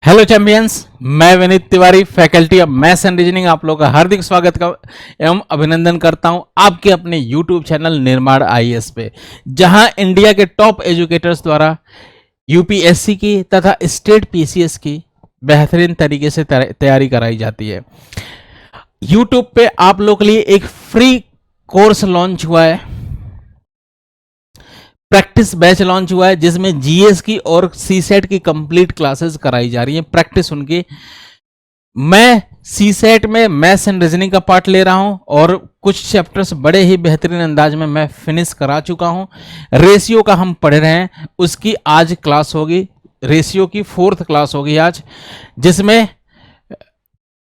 Hello champions, मैं Vineet Tiwari, faculty of maths and reasoning, आप लोगों का हार्दिक स्वागत का एवं अभिनंदन करता हूं आपके अपने यूट्यूब चैनल निर्माण आईएएस पे, जहां इंडिया के टॉप एजुकेटर्स द्वारा यूपीएससी की तथा स्टेट पीसीएस की बेहतरीन तरीके से तैयारी कराई जाती है। यूट्यूब पे आप लोग के लिए एक फ्री कोर्स लॉन्च हुआ है, प्रैक्टिस बैच लॉन्च हुआ है, जिसमें जीएस की और सीसेट की कंप्लीट क्लासेस कराई जा रही हैं। प्रैक्टिस उनकी, मैं सीसेट में मैथ्स एंड रीजनिंग का पार्ट ले रहा हूं और कुछ चैप्टर्स बड़े ही बेहतरीन अंदाज में मैं फिनिश करा चुका हूं। रेशियो का हम पढ़ रहे हैं, उसकी आज क्लास होगी, रेशियो की 4th क्लास होगी आज,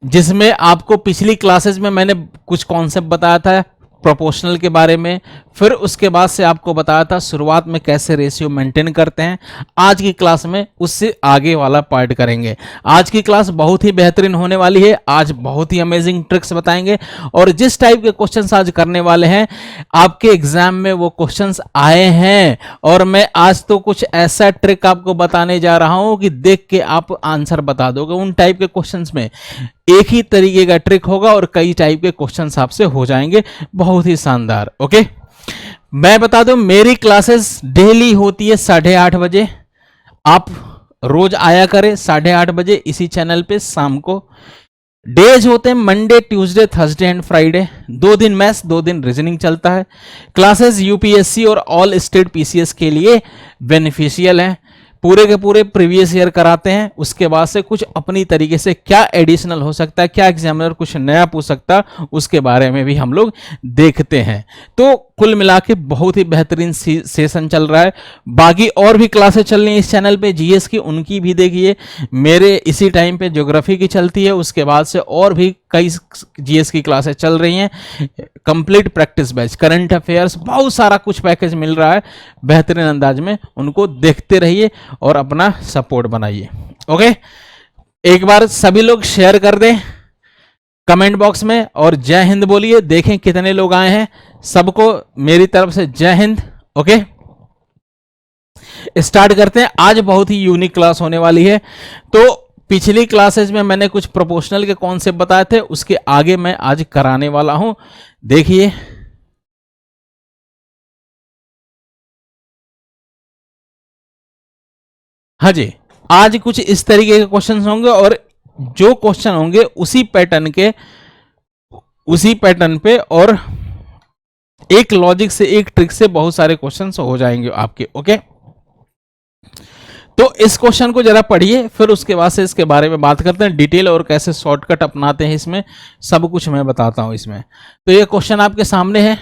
जिसमें आपको पिछली क्लासेस में मैंने कुछ कॉन्सेप्ट बताया था प्रोपोर्शनल के बारे में, फिर उसके बाद से आपको बताया था शुरुआत में कैसे रेशियो मेंटेन करते हैं। आज की क्लास में उससे आगे वाला पार्ट करेंगे। आज की क्लास बहुत ही बेहतरीन होने वाली है। आज बहुत ही अमेजिंग ट्रिक्स बताएंगे और जिस टाइप के क्वेश्चंस आज करने वाले हैं, आपके एग्जाम में वो क्वेश्चंस आए हैं और मैं आज तो कुछ ऐसा ट्रिक आपको बताने जा रहा हूं कि देख के आप आंसर बता दोगे। उन टाइप के क्वेश्चंस में एक ही तरीके का ट्रिक होगा और कई टाइप के क्वेश्चंस आपसे हो जाएंगे, बहुत ही शानदार। ओके, मैं बता दूं मेरी क्लासेस डेली होती है 8:30 बजे। आप रोज आया करें 8:30 बजे इसी चैनल पे। शाम को डेज होते हैं Monday, Tuesday, Thursday and Friday. 2 दिन मैथ्स, 2 दिन रीजनिंग चलता है। क्लासेस यूपीएससी और ऑल स्टेट पीसीएस के लिए बेनिफिशियल है। पूरे के पूरे प्रीवियस ईयर कराते हैं, उसके बाद से कुछ अपनी तरीके से क्या एडिशनल हो सकता है, क्या एग्जामिनर कुछ नया पूछ सकता है, उसके बारे में भी हम लोग देखते हैं। तो कुल मिला के बहुत ही बेहतरीन सेशन चल रहा है। बाकी और भी क्लासेस चल रही हैं इस चैनल पे, जीएस की, उनकी भी देखिए। मेरे इसी टाइम पे ज्योग्राफी की चलती है, उसके बाद से और भी कई जीएस की क्लासेस चल रही हैं। Complete practice batch, current affairs, बहुत सारा कुछ पैकेज मिल रहा है बेहतरीन अंदाज में। उनको देखते रहिए और अपना सपोर्ट बनाइए। ओके, एक बार सभी लोग शेयर कर दें कमेंट बॉक्स में और जय हिंद बोलिए। देखें कितने लोग आए हैं। सबको मेरी तरफ से जय हिंद। ओके, स्टार्ट करते हैं। आज बहुत ही यूनिक क्लास होने वाली है। तो पिछली क्लासेस में मैंने कुछ प्रोपोर्शनल के कॉन्सेप्ट बताए थे, उसके आगे मैं आज कराने वाला हूं। देखिए, हाँ जी, आज कुछ इस तरीके के क्वेश्चंस होंगे और जो क्वेश्चन होंगे उसी पैटर्न पे और एक लॉजिक से, एक ट्रिक से बहुत सारे क्वेश्चंस हो जाएंगे आपके। ओके, तो इस क्वेश्चन को जरा पढ़िए, फिर उसके बाद से इसके बारे में बात करते हैं डिटेल और कैसे शॉर्टकट अपनाते हैं। इसमें सब कुछ मैं बताता हूं इसमें। तो ये क्वेश्चन आपके सामने है।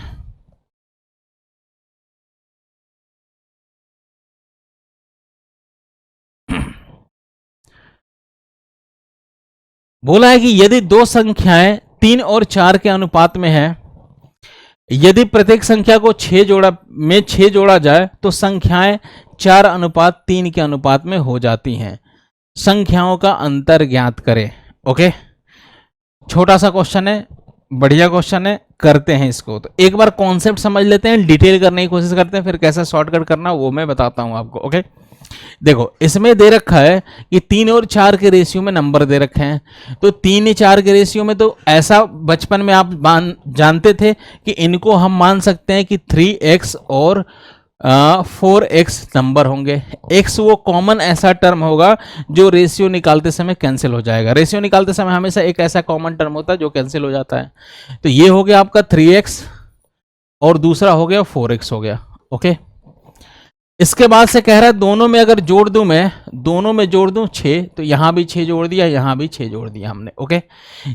बोला है कि यदि 2 संख्याएं 3 और 4 के अनुपात में है, यदि प्रत्येक संख्या को 6 जोड़ा जाए तो संख्याएं 4:3 के अनुपात में हो जाती हैं। संख्याओं का अंतर ज्ञात करें। ओके, छोटा सा क्वेश्चन है, बढ़िया क्वेश्चन है, करते हैं इसको। तो एक बार कॉन्सेप्ट समझ लेते हैं, डिटेल करने की कोशिश करते हैं, फिर कैसे शॉर्टकट करना वो मैं बताता हूं आपको। ओके, देखो इसमें दे रखा है कि 3 और 4 के रेशियो में नंबर दे रखे हैं। तो 3 4 के रेशियो में तो ऐसा बचपन में आप जानते थे कि इनको हम मान सकते हैं कि 3x और 4x नंबर होंगे। x वो कॉमन ऐसा टर्म होगा जो रेशियो निकालते समय कैंसिल हो जाएगा। रेशियो निकालते समय हमेशा एक ऐसा कॉमन टर्म होता है जो कैंसिल हो जाता है। तो ये हो गया आपका 3x और दूसरा हो गया 4x हो गया। ओके, इसके बाद से कह रहा है दोनों में अगर जोड़ दूं, मैं दोनों में जोड़ दूं 6, तो यहां भी 6 जोड़ दिया, यहां भी 6 जोड़ दिया हमने। ओके,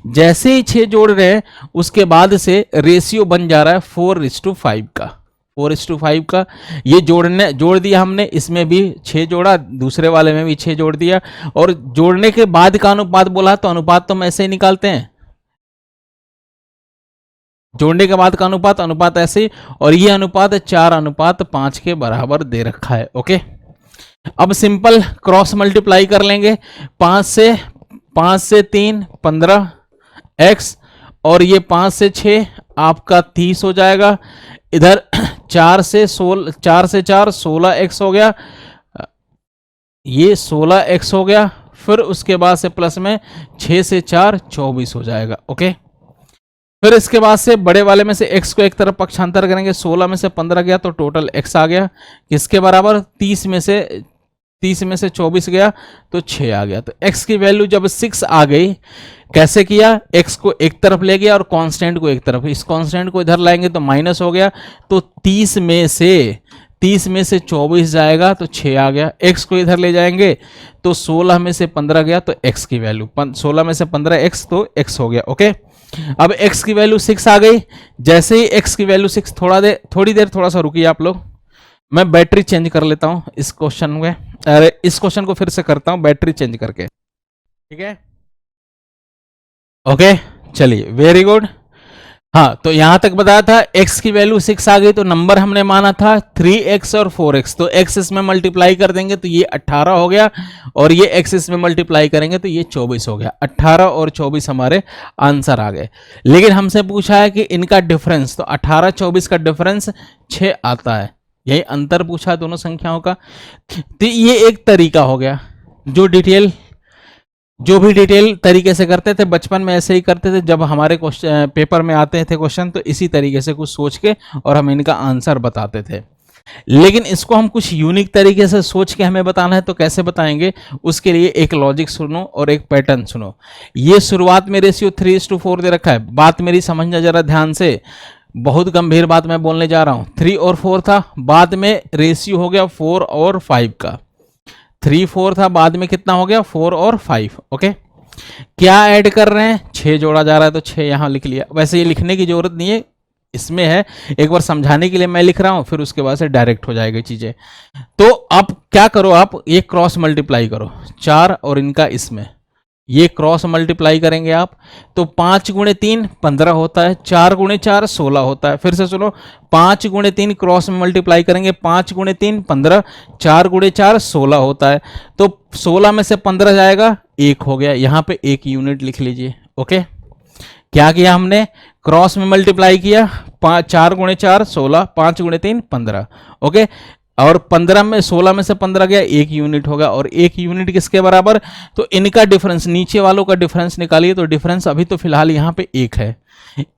जैसे ही 6 जोड़ रहे हैं उसके बाद से रेशियो बन जा रहा है 4:5 का। 4:5 का ये जोड़ दिया हमने। इसमें भी 6 जोड़ा, दूसरे वाले में भी 6 जोड़ दिया। और जोड़ने के बाद का अनुपात बोला, तो अनुपात तो हम ऐसे ही निकालते हैं, जोड़ने के बाद का अनुपात ऐसे। और ये अनुपात 4:5 के बराबर दे रखा है। ओके, अब सिंपल क्रॉस मल्टीप्लाई कर लेंगे। 5 से 3 15x और ये 5 से 6 आपका 30 हो जाएगा। इधर 4 से 4 16x हो गया, ये 16x हो गया। फिर उसके बाद से प्लस में 6 से 4 24 हो जाएगा। ओके, फिर इसके बाद से बड़े वाले में से x को एक तरफ पक्षांतर करेंगे, 16 में से 15 गया तो टोटल x आ गया, किसके बराबर 30 में से 24 गया तो 6 आ गया। तो x की वैल्यू जब 6 आ गई, कैसे किया, x को एक तरफ ले गया और कांस्टेंट को एक तरफ, इस कांस्टेंट को इधर लाएंगे तो माइनस हो गया, तो 30 में से 24 जाएगा तो 6 आ गया। x को इधर ले जाएंगे तो 16 में से 15 गया तो x की वैल्यू 16 में से 15 x तो x हो गया। ओके, अब x की वैल्यू 6 आ गई। जैसे ही x की वैल्यू 6, थोड़ी देर थोड़ा सा रुकिए आप लोग, मैं बैटरी चेंज कर लेता हूं इस क्वेश्चन में। अरे इस क्वेश्चन को फिर से करता हूं बैटरी चेंज करके, ठीक है। ओके, चलिए, वेरी गुड। हाँ, तो यहां तक बताया था x की वैल्यू 6 आ गई तो नंबर हमने माना था 3x और 4x, तो x इसमें मल्टीप्लाई कर देंगे तो ये 18 हो गया, और ये x इसमें मल्टीप्लाई करेंगे तो ये 24 हो गया। 18 और 24 हमारे आंसर आ गए। लेकिन हमसे पूछा है कि इनका डिफरेंस, तो 18 24 का डिफरेंस 6 आता है, यही अंतर पूछा दोनों संख्याओं का। तो ये एक तरीका हो गया, जो भी डिटेल तरीके से करते थे बचपन में, ऐसे ही करते थे। जब हमारे क्वेश्चन पेपर में आते थे क्वेश्चन, तो इसी तरीके से कुछ सोच के और हम इनका आंसर बताते थे। लेकिन इसको हम कुछ यूनिक तरीके से सोच के हमें बताना है, तो कैसे बताएंगे, उसके लिए एक लॉजिक सुनो और एक पैटर्न सुनो। ये शुरुआत में रेशियो 3:4 दे रखा है, बात मेरी समझना जरा ध्यान से, बहुत गंभीर बात मैं बोलने जा रहा हूं। 3 और 4 था, बाद में रेशियो हो गया 4 और 5 का। 3 4 था, बाद में कितना हो गया 4 और 5। ओके, क्या ऐड कर रहे हैं, 6 जोड़ा जा रहा है तो 6 यहां लिख लिया। वैसे ये लिखने की जरूरत नहीं है, इसमें है, एक बार समझाने के लिए मैं लिख रहा हूं, फिर उसके बाद से डायरेक्ट हो जाएगी चीजें। तो आप क्या करो, आप ये क्रॉस मल्टीप्लाई करो, 4 और इनका इसमें ये क्रॉस मल्टीप्लाई करेंगे आप, तो 5 गुणे 3 15 होता है, 4 गुणे 4 16 होता है। फिर से सुनो, 5 गुणे 3 क्रॉस में मल्टीप्लाई करेंगे, 5 गुणे 3 15, 4 गुणे 4 16 होता है। तो 16 में से 15 जाएगा, 1 हो गया, यहां पे 1 यूनिट लिख लीजिए। ओके, क्या किया हमने, क्रॉस में मल्टीप्लाई किया, 4 गुणे 4 16, 5 गुणे 3 15। ओके, और 15 में 16 में से 15 गया, 1 यूनिट होगा, और 1 यूनिट किसके बराबर, तो इनका डिफरेंस, नीचे वालों का डिफरेंस निकालिए, तो डिफरेंस अभी तो फिलहाल यहाँ पे 1 है,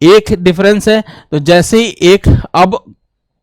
1 डिफरेंस है। तो जैसे ही 1, अब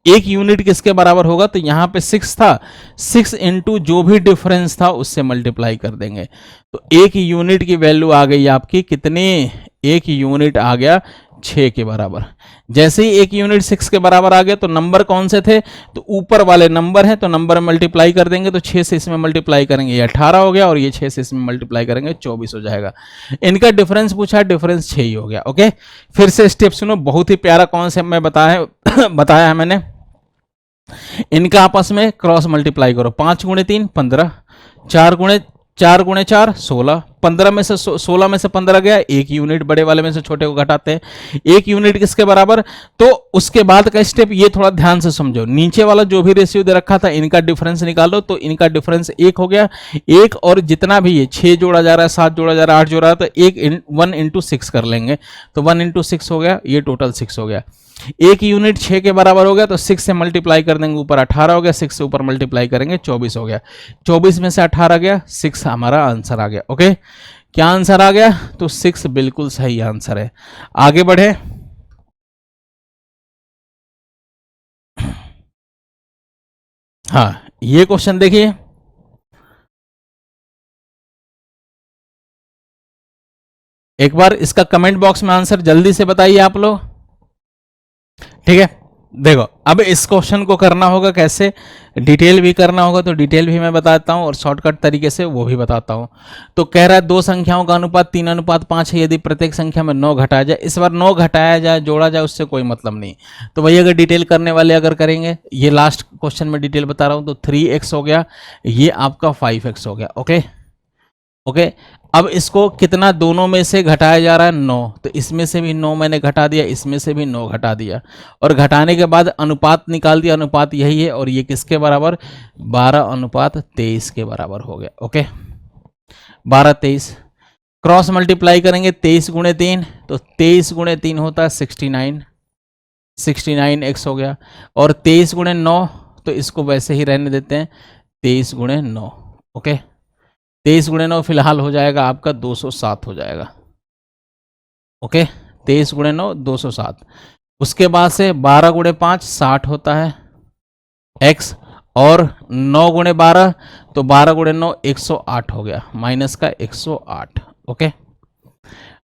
1 यूनिट किसके बराबर होगा, तो यहाँ पे 6 था, 6 इंटू जो भी डिफरेंस था उससे मल्टीप्लाई कर देंगे, तो 1 यूनिट की वैल्यू आ गई आपकी कितनी, 1 यूनिट आ गया 6 के बराबर। जैसे ही 1 यूनिट 6 के बराबर आ गया, तो नंबर कौन से थे, तो ऊपर वाले नंबर हैं, तो नंबर मल्टीप्लाई कर देंगे, तो 6 से इसमें मल्टीप्लाई करेंगे ये 18 हो गया, और ये 6 से इसमें मल्टीप्लाई करेंगे 24 हो जाएगा। इनका डिफरेंस पूछा, डिफरेंस 6 ही हो गया। ओके, फिर से स्टेप सुनो, बहुत ही प्यारा कॉन्सेप्ट मैं बताया है मैंने। इनका आपस में क्रॉस मल्टीप्लाई करो, 5 गुणे 3 15, 4 गुणे 4 16, 15 में से 16 में से 15 गया, 1 यूनिट, बड़े वाले में से छोटे को घटाते हैं, 1 यूनिट किसके बराबर। तो उसके बाद का स्टेप ये थोड़ा ध्यान से समझो, नीचे वाला जो भी रेशियो दे रखा था इनका डिफरेंस निकालो, तो इनका डिफरेंस 1 हो गया, 1, और जितना भी ये 6 जोड़ा जा रहा है, 7 जोड़ा जा रहा है, 8 जोड़ा रहा है, तो 1 इंटू 6 कर लेंगे, तो 1 इंटू 6 हो गया, ये टोटल 6 हो गया। 1 यूनिट 6 के बराबर हो गया, तो 6 से मल्टीप्लाई कर देंगे, ऊपर 18 हो गया, 6 से ऊपर मल्टीप्लाई करेंगे 24 हो गया, 24 में से 18 गया, 6 हमारा आंसर आ गया। ओके, क्या आंसर आ गया, तो 6 बिल्कुल सही आंसर है। आगे बढ़े, हाँ ये क्वेश्चन देखिए, एक बार इसका कमेंट बॉक्स में आंसर जल्दी से बताइए आप लोग, ठीक है। देखो, अब इस क्वेश्चन को करना होगा कैसे, डिटेल भी करना होगा, तो डिटेल भी मैं बताता हूं और शॉर्टकट तरीके से वो भी बताता हूं। तो कह रहा है दो संख्याओं का अनुपात 3:5 है, यदि प्रत्येक संख्या में 9 घटाया जाए, इस बार 9 घटाया जाए जोड़ा जाए उससे कोई मतलब नहीं। तो वही अगर डिटेल करने वाले अगर करेंगे, ये लास्ट क्वेश्चन में डिटेल बता रहा हूं, तो 3x हो गया, ये आपका 5x हो गया। ओके ओके, अब इसको कितना दोनों में से घटाया जा रहा है, 9, तो इसमें से भी 9 मैंने घटा दिया, इसमें से भी 9 घटा दिया, और घटाने के बाद अनुपात निकाल दिया, अनुपात यही है, और ये किसके बराबर, 12:23 के बराबर हो गया। ओके, 12:23, क्रॉस मल्टीप्लाई करेंगे 23 गुणे 3, तो 23 गुणे 3 होता है 69x हो गया, और 23 गुणे 9, तो इसको वैसे ही रहने देते हैं, 23 गुणे 9। ओके, 23 गुणे 9 फिलहाल हो जाएगा आपका 207 हो जाएगा। ओके, 23 गुणे 9 207। उसके बाद से 12 गुणे 5 60 होता है x, और 9 गुणे 12 तो 12 गुणे 9 108 हो गया, माइनस का 108। ओके,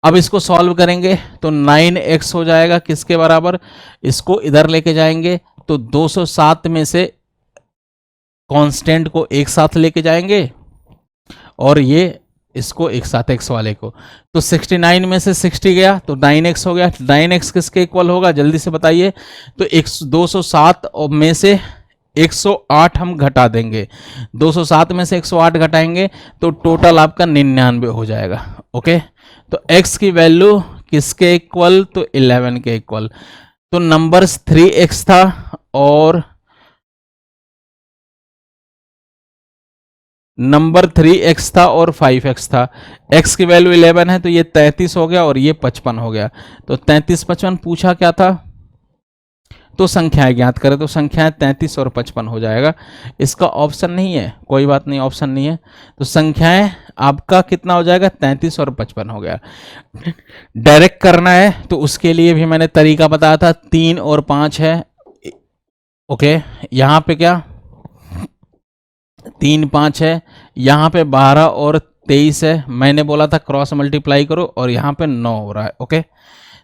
अब इसको सॉल्व करेंगे तो 9x हो जाएगा किसके बराबर, इसको इधर लेके जाएंगे तो 207 में से कांस्टेंट को एक साथ लेके जाएंगे और ये इसको एक साथ x वाले को, तो 69 में से 60 गया तो 9x हो गया। 9x किसके इक्वल होगा जल्दी से बताइए, तो 207 में से 108 हम घटा देंगे, 207 में से 108 घटाएंगे तो टोटल आपका 99 हो जाएगा। ओके, तो x की वैल्यू किसके इक्वल, तो 11 के इक्वल। तो नंबर्स 3x था और नंबर 3x था और 5x था। x की वैल्यू 11 है तो ये 33 हो गया और ये 55 हो गया। तो 33 55 पूछा क्या था, तो संख्याएं ज्ञात करें, तो संख्याएं 33 और 55 हो जाएगा। इसका ऑप्शन नहीं है, कोई बात नहीं, ऑप्शन नहीं है, तो संख्याएं आपका कितना हो जाएगा, 33 और 55 हो गया। डायरेक्ट करना है तो उसके लिए भी मैंने तरीका बताया था, 3 और 5 है। ओके, यहाँ पे क्या 3 5 है, यहाँ पे 12 और 23 है, मैंने बोला था क्रॉस मल्टीप्लाई करो और यहाँ पे 9 हो रहा है। ओके,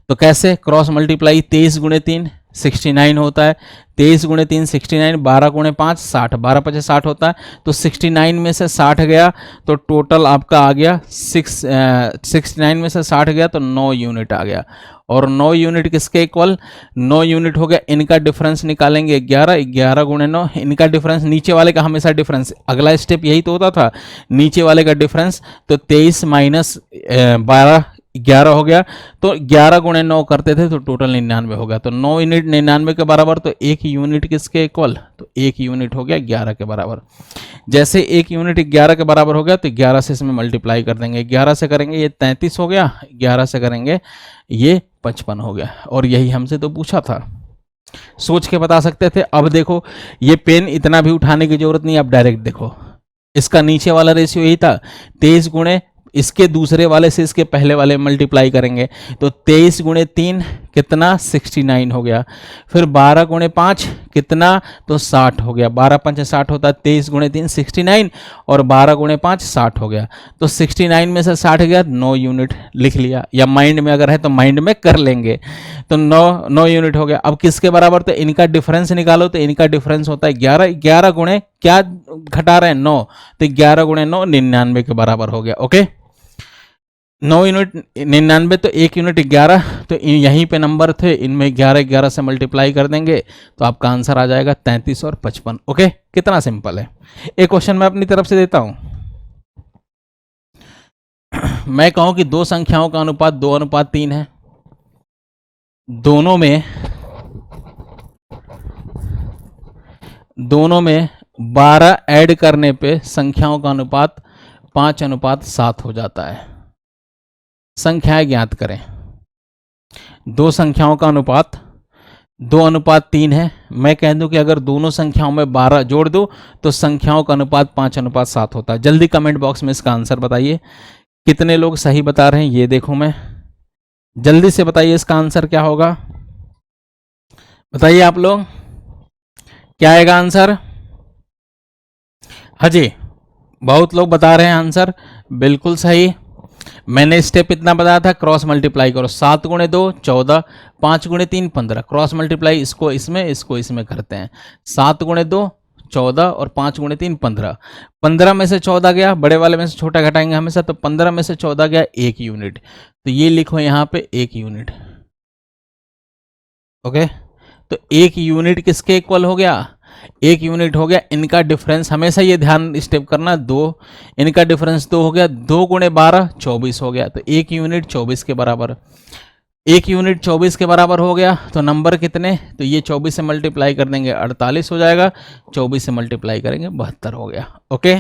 तो कैसे क्रॉस मल्टीप्लाई, 23 गुणे 3 69 होता है, 23 गुणे 3 69, 12 गुणे 5 60, 12 5 60 होता है, तो 69 में से 60 गया तो टोटल आपका आ गया 69 में से 60 गया तो 9 यूनिट आ गया। और 9 यूनिट किसके इक्वल, 9 यूनिट हो गया, इनका डिफरेंस निकालेंगे 11, 11 गुणे 9, इनका डिफरेंस, नीचे वाले का हमेशा डिफरेंस, अगला स्टेप यही तो होता था, नीचे वाले का डिफरेंस, तो 23 माइनस 12 11 हो गया, तो 11 गुणे 9 करते थे तो टोटल 99 हो गया। तो 9 यूनिट 99 के बराबर, तो 1 यूनिट किसके इक्वल, तो 1 यूनिट हो गया 11 के बराबर। जैसे 1 यूनिट 11 के बराबर हो गया तो 11 से इसमें मल्टीप्लाई कर देंगे, 11 से करेंगे ये 33 हो गया, 11 से करेंगे ये 55 हो गया। और यही हमसे तो पूछा था, सोच के बता सकते थे। अब देखो ये पेन इतना भी उठाने की जरूरत नहीं, अब डायरेक्ट देखो, इसका नीचे वाला रेशियो यही था, 23 गुणे इसके दूसरे वाले से इसके पहले वाले मल्टीप्लाई करेंगे तो 23 गुणे 3 कितना 69 हो गया, फिर 12 गुणे 5 कितना तो 60 हो गया, 12 5 60 होता है, 23 गुणे 3 69 और 12 गुणे 5 60 हो गया, तो 69 में से 60 गया, 9 यूनिट लिख लिया, या माइंड में अगर है तो माइंड में कर लेंगे, तो 9 यूनिट हो गया। अब किसके बराबर, तो इनका डिफरेंस निकालो, तो इनका डिफरेंस होता है 11, 11 गुणे क्या घटा रहे हैं 9, तो 11 गुणे 9 99 के बराबर हो गया। ओके, 9 यूनिट 99 तो 1 यूनिट 11, तो यहीं पे नंबर थे, इनमें 11 11 से मल्टीप्लाई कर देंगे तो आपका आंसर आ जाएगा 33 और 55। ओके, कितना सिंपल है। एक क्वेश्चन मैं अपनी तरफ से देता हूं, मैं कहूं कि दो संख्याओं का अनुपात 2:3 है, दोनों में 12 ऐड करने पे संख्याओं का अनुपात 5:7 हो जाता है। संख्याएं ज्ञात करें। दो संख्याओं का अनुपात 2:3 है, मैं कह दूं कि अगर दोनों संख्याओं में 12 जोड़ दो तो संख्याओं का अनुपात 5:7 होता है। जल्दी कमेंट बॉक्स में इसका आंसर बताइए, कितने लोग सही बता रहे हैं ये देखो मैं, जल्दी से बताइए इसका आंसर क्या होगा, बताइए आप लोग क्या आएगा आंसर। हाँ जी, बहुत लोग बता रहे हैं आंसर बिल्कुल सही। मैंने स्टेप इतना बताया था, क्रॉस मल्टीप्लाई करो, 7 गुणे 2 14, 5 गुणे 3 15, क्रॉस मल्टीप्लाई इसको इसमें करते हैं, 7 गुणे 2 14 और 5 गुणे 3 15, 15 में से 14 गया, बड़े वाले में से छोटा घटाएंगे हमेशा, तो 15 में से 14 गया 1 यूनिट, तो ये लिखो यहाँ पे 1 यूनिट। ओके, तो 1 यूनिट किसके इक्वल हो गया, 1 यूनिट हो गया, इनका डिफरेंस हमेशा ये ध्यान स्टेप करना, 2, इनका डिफरेंस 2 हो गया, 2 गुणे 12 24 हो गया, तो 1 यूनिट 24 के बराबर, 1 यूनिट 24 के बराबर हो गया, तो नंबर कितने, तो ये 24 से मल्टीप्लाई कर देंगे 48 हो जाएगा, 24 से मल्टीप्लाई करेंगे 72 हो गया। ओके,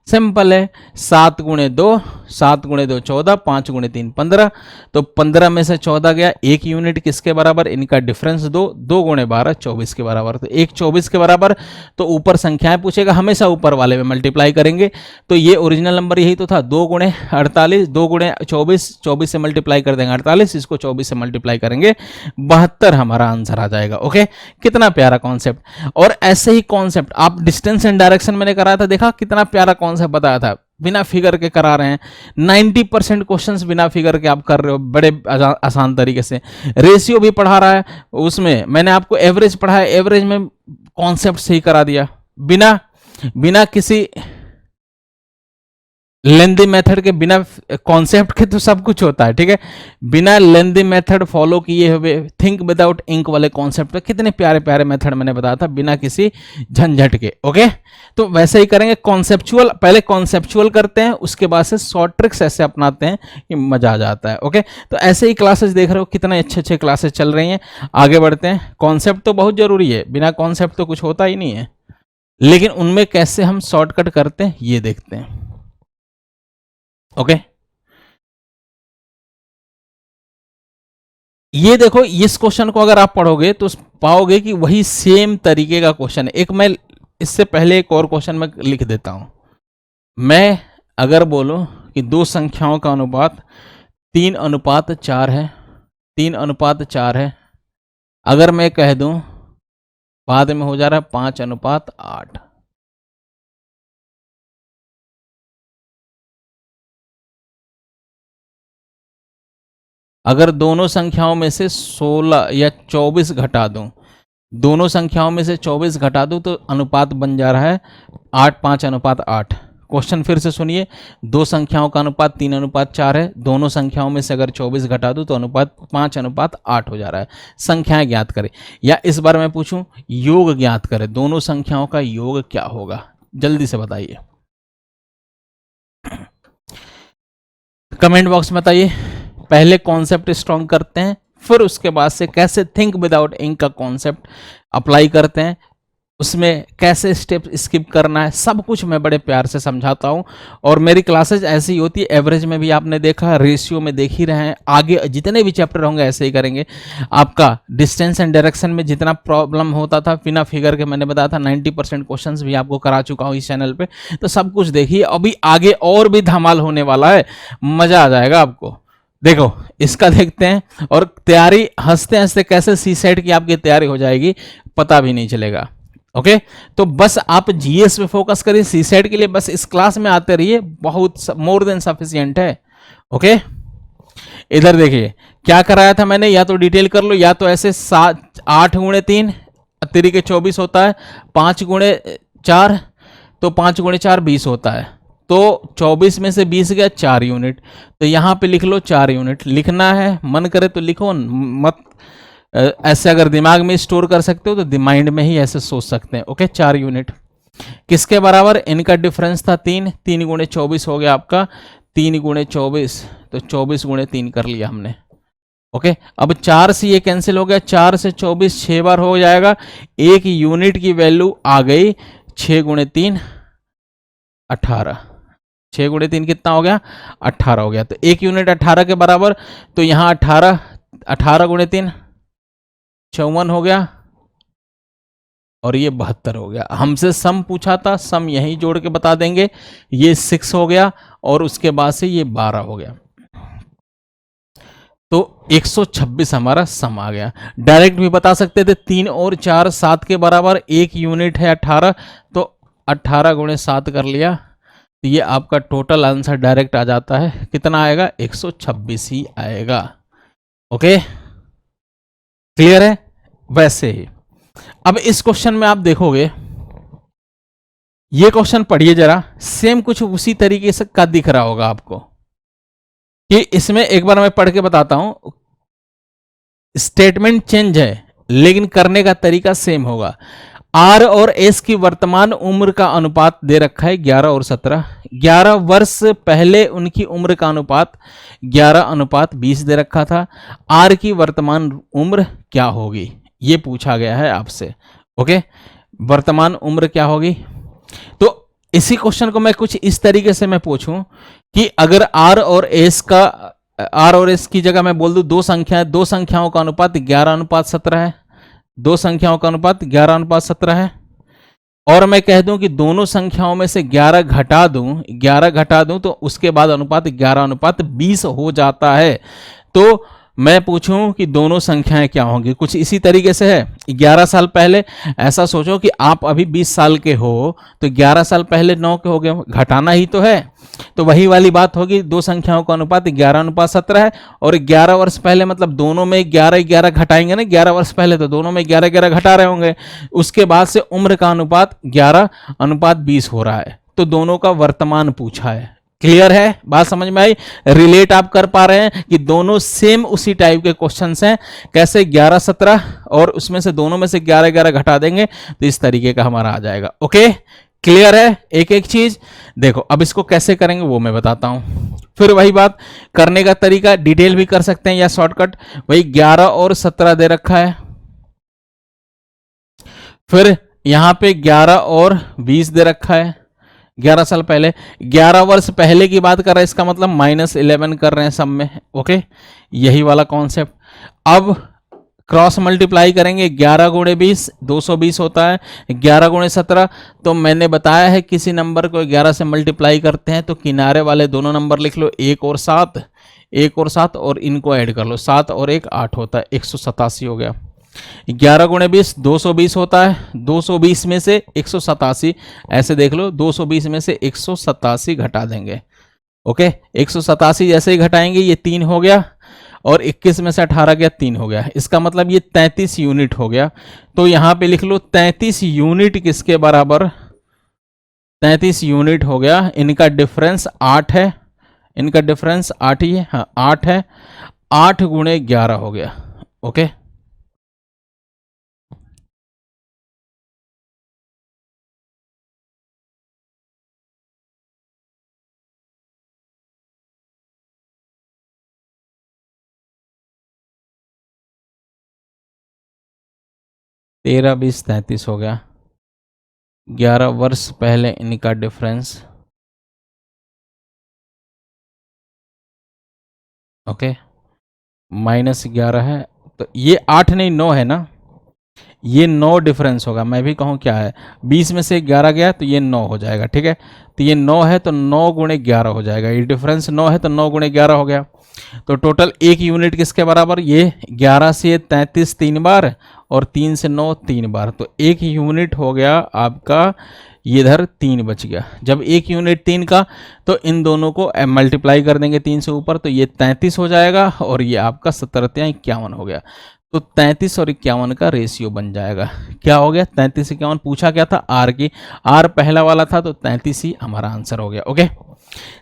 सिंपल है, 7 गुणे 2, 7 गुणे 2 14, 5 गुणे 3 15, तो 15 में से 14 गया, 1 यूनिट किसके बराबर, इनका डिफरेंस 2, 2 गुणे 12 24 के बराबर, तो 1 24 के बराबर। तो ऊपर संख्याएं पूछेगा, हमेशा ऊपर वाले में मल्टीप्लाई करेंगे, तो ये ओरिजिनल नंबर यही तो था, 2 गुणे 48, 2 गुणे 24, 24 से मल्टीप्लाई कर देंगे 48, इसको 24 से मल्टीप्लाई करेंगे 72, हमारा आंसर आ जाएगा। ओके, कितना प्यारा कॉन्सेप्ट। और ऐसे ही कॉन्सेप्ट आप डिस्टेंस एंड डायरेक्शन मैंने कराया था, देखा कितना प्यारा कॉन्सेप्ट बताया था, बिना फिगर के करा रहे हैं। 90% क्वेश्चंस बिना फिगर के आप कर रहे हो बड़े आसान तरीके से। रेशियो भी पढ़ा रहा है, उसमें मैंने आपको एवरेज पढ़ाया, एवरेज में कॉन्सेप्ट सही करा दिया, बिना किसी लेंदी मेथड के, बिना कॉन्सेप्ट के तो सब कुछ होता है, ठीक है। बिना लेंदी मेथड फॉलो किए हुए थिंक विदाउट इंक वाले कॉन्सेप्ट पे कितने प्यारे प्यारे मेथड मैंने बताया था, बिना किसी झंझट के। ओके, तो वैसे ही करेंगे कॉन्सेप्चुअल, पहले कॉन्सेप्चुअल करते हैं, उसके बाद से शॉर्ट ट्रिक्स ऐसे अपनाते हैं कि मजा आ जाता है। ओके, तो ऐसे ही क्लासेस देख रहे हो, कितने अच्छे अच्छे क्लासेस चल रही हैं। आगे बढ़ते हैं। कॉन्सेप्ट तो बहुत जरूरी है, बिना कॉन्सेप्ट तो कुछ होता ही नहीं है, लेकिन उनमें कैसे हम शॉर्टकट करते हैं ये देखते हैं। ओके, ये देखो, इस क्वेश्चन को अगर आप पढ़ोगे तो पाओगे कि वही सेम तरीके का क्वेश्चन है। एक मैं इससे पहले एक और क्वेश्चन में लिख देता हूं। मैं अगर बोलूं कि दो संख्याओं का अनुपात 3:4 है, 3:4 है, अगर मैं कह दूं बाद में हो जा रहा है 5:8, अगर दोनों संख्याओं में से 16 या 24 घटा दूं, दोनों संख्याओं में से 24 घटा दूं तो अनुपात बन जा रहा है 8 5:8। क्वेश्चन फिर से सुनिए, दो संख्याओं का अनुपात 3:4 है, दोनों संख्याओं में से अगर 24 घटा दूं तो अनुपात 5:8 हो जा रहा है। संख्याएं ज्ञात करें, या इस बार मैं पूछूं योग ज्ञात करें, दोनों संख्याओं का योग क्या होगा, जल्दी से बताइए, कमेंट बॉक्स में बताइए। पहले कॉन्सेप्ट स्ट्रॉन्ग करते हैं, फिर उसके बाद से कैसे थिंक विदाउट इंक का कॉन्सेप्ट अप्लाई करते हैं, उसमें कैसे स्टेप स्किप करना है, सब कुछ मैं बड़े प्यार से समझाता हूं। और मेरी क्लासेज ऐसी ही होती है, एवरेज में भी आपने देखा, रेशियो में देख ही रहे हैं, आगे जितने भी चैप्टर होंगे ऐसे ही करेंगे। आपका डिस्टेंस एंड डायरेक्शन में जितना प्रॉब्लम होता था बिना फिगर के, मैंने बताया था 90% क्वेश्चंस भी आपको करा चुका हूं इस चैनल पे, तो सब कुछ देखिए। अभी आगे और भी धमाल होने वाला है, मजा आ जाएगा आपको। देखो इसका देखते हैं, और तैयारी हंसते हंसते कैसे सी सेट की आपकी तैयारी हो जाएगी पता भी नहीं चलेगा। ओके, तो बस आप जीएस पे फोकस करिए, सी सेट के लिए बस इस क्लास में आते रहिए, बहुत मोर देन सफिशिएंट है। ओके, इधर देखिए क्या कराया था मैंने, या तो डिटेल कर लो, या तो ऐसे 8 गुणे 3 3 के 24 होता है, 5 गुणे 4 तो 5 गुणे 4 20 होता है, तो 24 में से 20 गया 4 यूनिट, तो यहां पे लिख लो 4 यूनिट। लिखना है मन करे तो लिखो, मत ऐसे अगर दिमाग में स्टोर कर सकते हो तो माइंड में ही ऐसे सोच सकते हैं। ओके, 4 यूनिट किसके बराबर, इनका डिफरेंस था 3, 3 गुणे 24 हो गया आपका, 3 गुणे 24 तो 24 गुणे 3 कर लिया हमने। ओके, अब 4 से ये कैंसिल हो गया, 4 से 24 6 बार हो जाएगा, 1 यूनिट की वैल्यू आ गई 6 गुणे 3 18, 6 गुणे 3 कितना हो गया 18 हो गया, तो 1 यूनिट 18 के बराबर, तो यहां 18 गुणे 3 54 हो गया, और ये 72 हो गया। हमसे सम पूछा था, सम यहीं जोड़ के बता देंगे, ये 6 हो गया, और उसके बाद से ये 12 हो गया, तो 126 हमारा सम आ गया। डायरेक्ट भी बता सकते थे, 3 और 4 7 के बराबर, 1 यूनिट है 18, तो 18 गुणे 7 कर लिया, तो ये आपका टोटल आंसर डायरेक्ट आ जाता है, कितना आएगा 126 ही आएगा। ओके, क्लियर है। वैसे ही अब इस क्वेश्चन में आप देखोगे, ये क्वेश्चन पढ़िए जरा, सेम कुछ उसी तरीके से का दिख रहा होगा आपको, कि इसमें एक बार मैं पढ़ के बताता हूं, स्टेटमेंट चेंज है लेकिन करने का तरीका सेम होगा। आर और एस की वर्तमान उम्र का अनुपात दे रखा है 11 और 17, 11 वर्ष पहले उनकी उम्र का अनुपात 11:20 दे रखा था, आर की वर्तमान उम्र क्या होगी ये पूछा गया है आपसे। ओके, वर्तमान उम्र क्या होगी, तो इसी क्वेश्चन को मैं कुछ इस तरीके से मैं पूछूं कि अगर आर और एस की जगह मैं बोल दूं दो संख्याओं का अनुपात 11:17 है, दो संख्याओं का अनुपात 11:17 है, और मैं कह दूं कि दोनों संख्याओं में से 11 घटा दूं तो उसके बाद अनुपात 11:20 हो जाता है। तो मैं पूछूं कि दोनों संख्याएं क्या होंगी, कुछ इसी तरीके से है। 11 साल पहले, ऐसा सोचो कि आप अभी 20 साल के हो, तो 11 साल पहले 9 के हो गए, घटाना ही तो है। तो वही वाली बात होगी, दो संख्याओं का अनुपात 11:17 है, और 11 वर्ष पहले मतलब दोनों में 11 घटाएंगे ना, 11 वर्ष पहले तो दोनों में 11 घटा रहे होंगे। उसके बाद से उम्र का अनुपात 11:20 हो रहा है, तो दोनों का वर्तमान पूछा है। क्लियर है, बात समझ में आई? रिलेट आप कर पा रहे हैं कि दोनों सेम उसी टाइप के क्वेश्चंस हैं। कैसे? 11-17 और उसमें से दोनों में से 11 घटा देंगे तो इस तरीके का हमारा आ जाएगा। ओके, क्लियर है एक एक चीज? देखो अब इसको कैसे करेंगे वो मैं बताता हूं। फिर वही बात, करने का तरीका डिटेल भी कर सकते हैं या शॉर्टकट, वही 11 और 17 दे रखा है, फिर यहां पे 11 और 20 दे रखा है। 11 साल पहले, 11 वर्ष पहले की बात कर रहे हैं, इसका मतलब -11 कर रहे हैं सब में। ओके, यही वाला कॉन्सेप्ट। अब क्रॉस मल्टीप्लाई करेंगे, 11 गुणे 20 220 होता है, 11 गुणे 17, तो मैंने बताया है किसी नंबर को 11 से मल्टीप्लाई करते हैं तो किनारे वाले दोनों नंबर लिख लो, 1 और 7, 1 और 7, और इनको ऐड कर लो, 7 और 1 8 होता है, 187 हो गया। 11 गुणे 20 220 होता है, 220 में से 187, ऐसे देख लो 220 में से 187 घटा देंगे। ओके, 187 जैसे ही घटाएंगे ये 3 हो गया, और 21 में से 18 गया 3 हो गया, इसका मतलब ये 33 यूनिट हो गया। तो यहां पे लिख लो 33 यूनिट किसके बराबर? 33 यूनिट हो गया। इनका डिफरेंस 8 है, इनका डिफरेंस 8 ही है, हाँ 8 है, 8 गुणे 11 हो गया। ओके, तेरह 20 33 हो गया। 11 वर्ष पहले इनका डिफरेंस, ओके, -11 है, तो ये 8 नहीं 9 है ना, ये 9 डिफरेंस होगा। मैं भी कहूँ क्या है, 20 में से 11 गया तो ये 9 हो जाएगा। ठीक है, तो ये 9 है तो 9 गुणे 11 हो जाएगा, ये डिफरेंस 9 है तो 9 गुणे 11 हो गया। तो टोटल एक यूनिट किसके बराबर? ये 11 से 33 3 बार, और 3 से 9 3 बार, तो एक यूनिट हो गया आपका, ये इधर 3 बच गया। जब एक यूनिट 3 का, तो इन दोनों को मल्टीप्लाई कर देंगे 3 से ऊपर, तो ये 33 हो जाएगा, और ये आपका 17×51 हो गया। तो 33 और 51 का रेशियो बन जाएगा। क्या हो गया? 33-51 पूछा क्या था? आर की, आर पहला वाला था, तो 33 ही हमारा आंसर हो गया। ओके,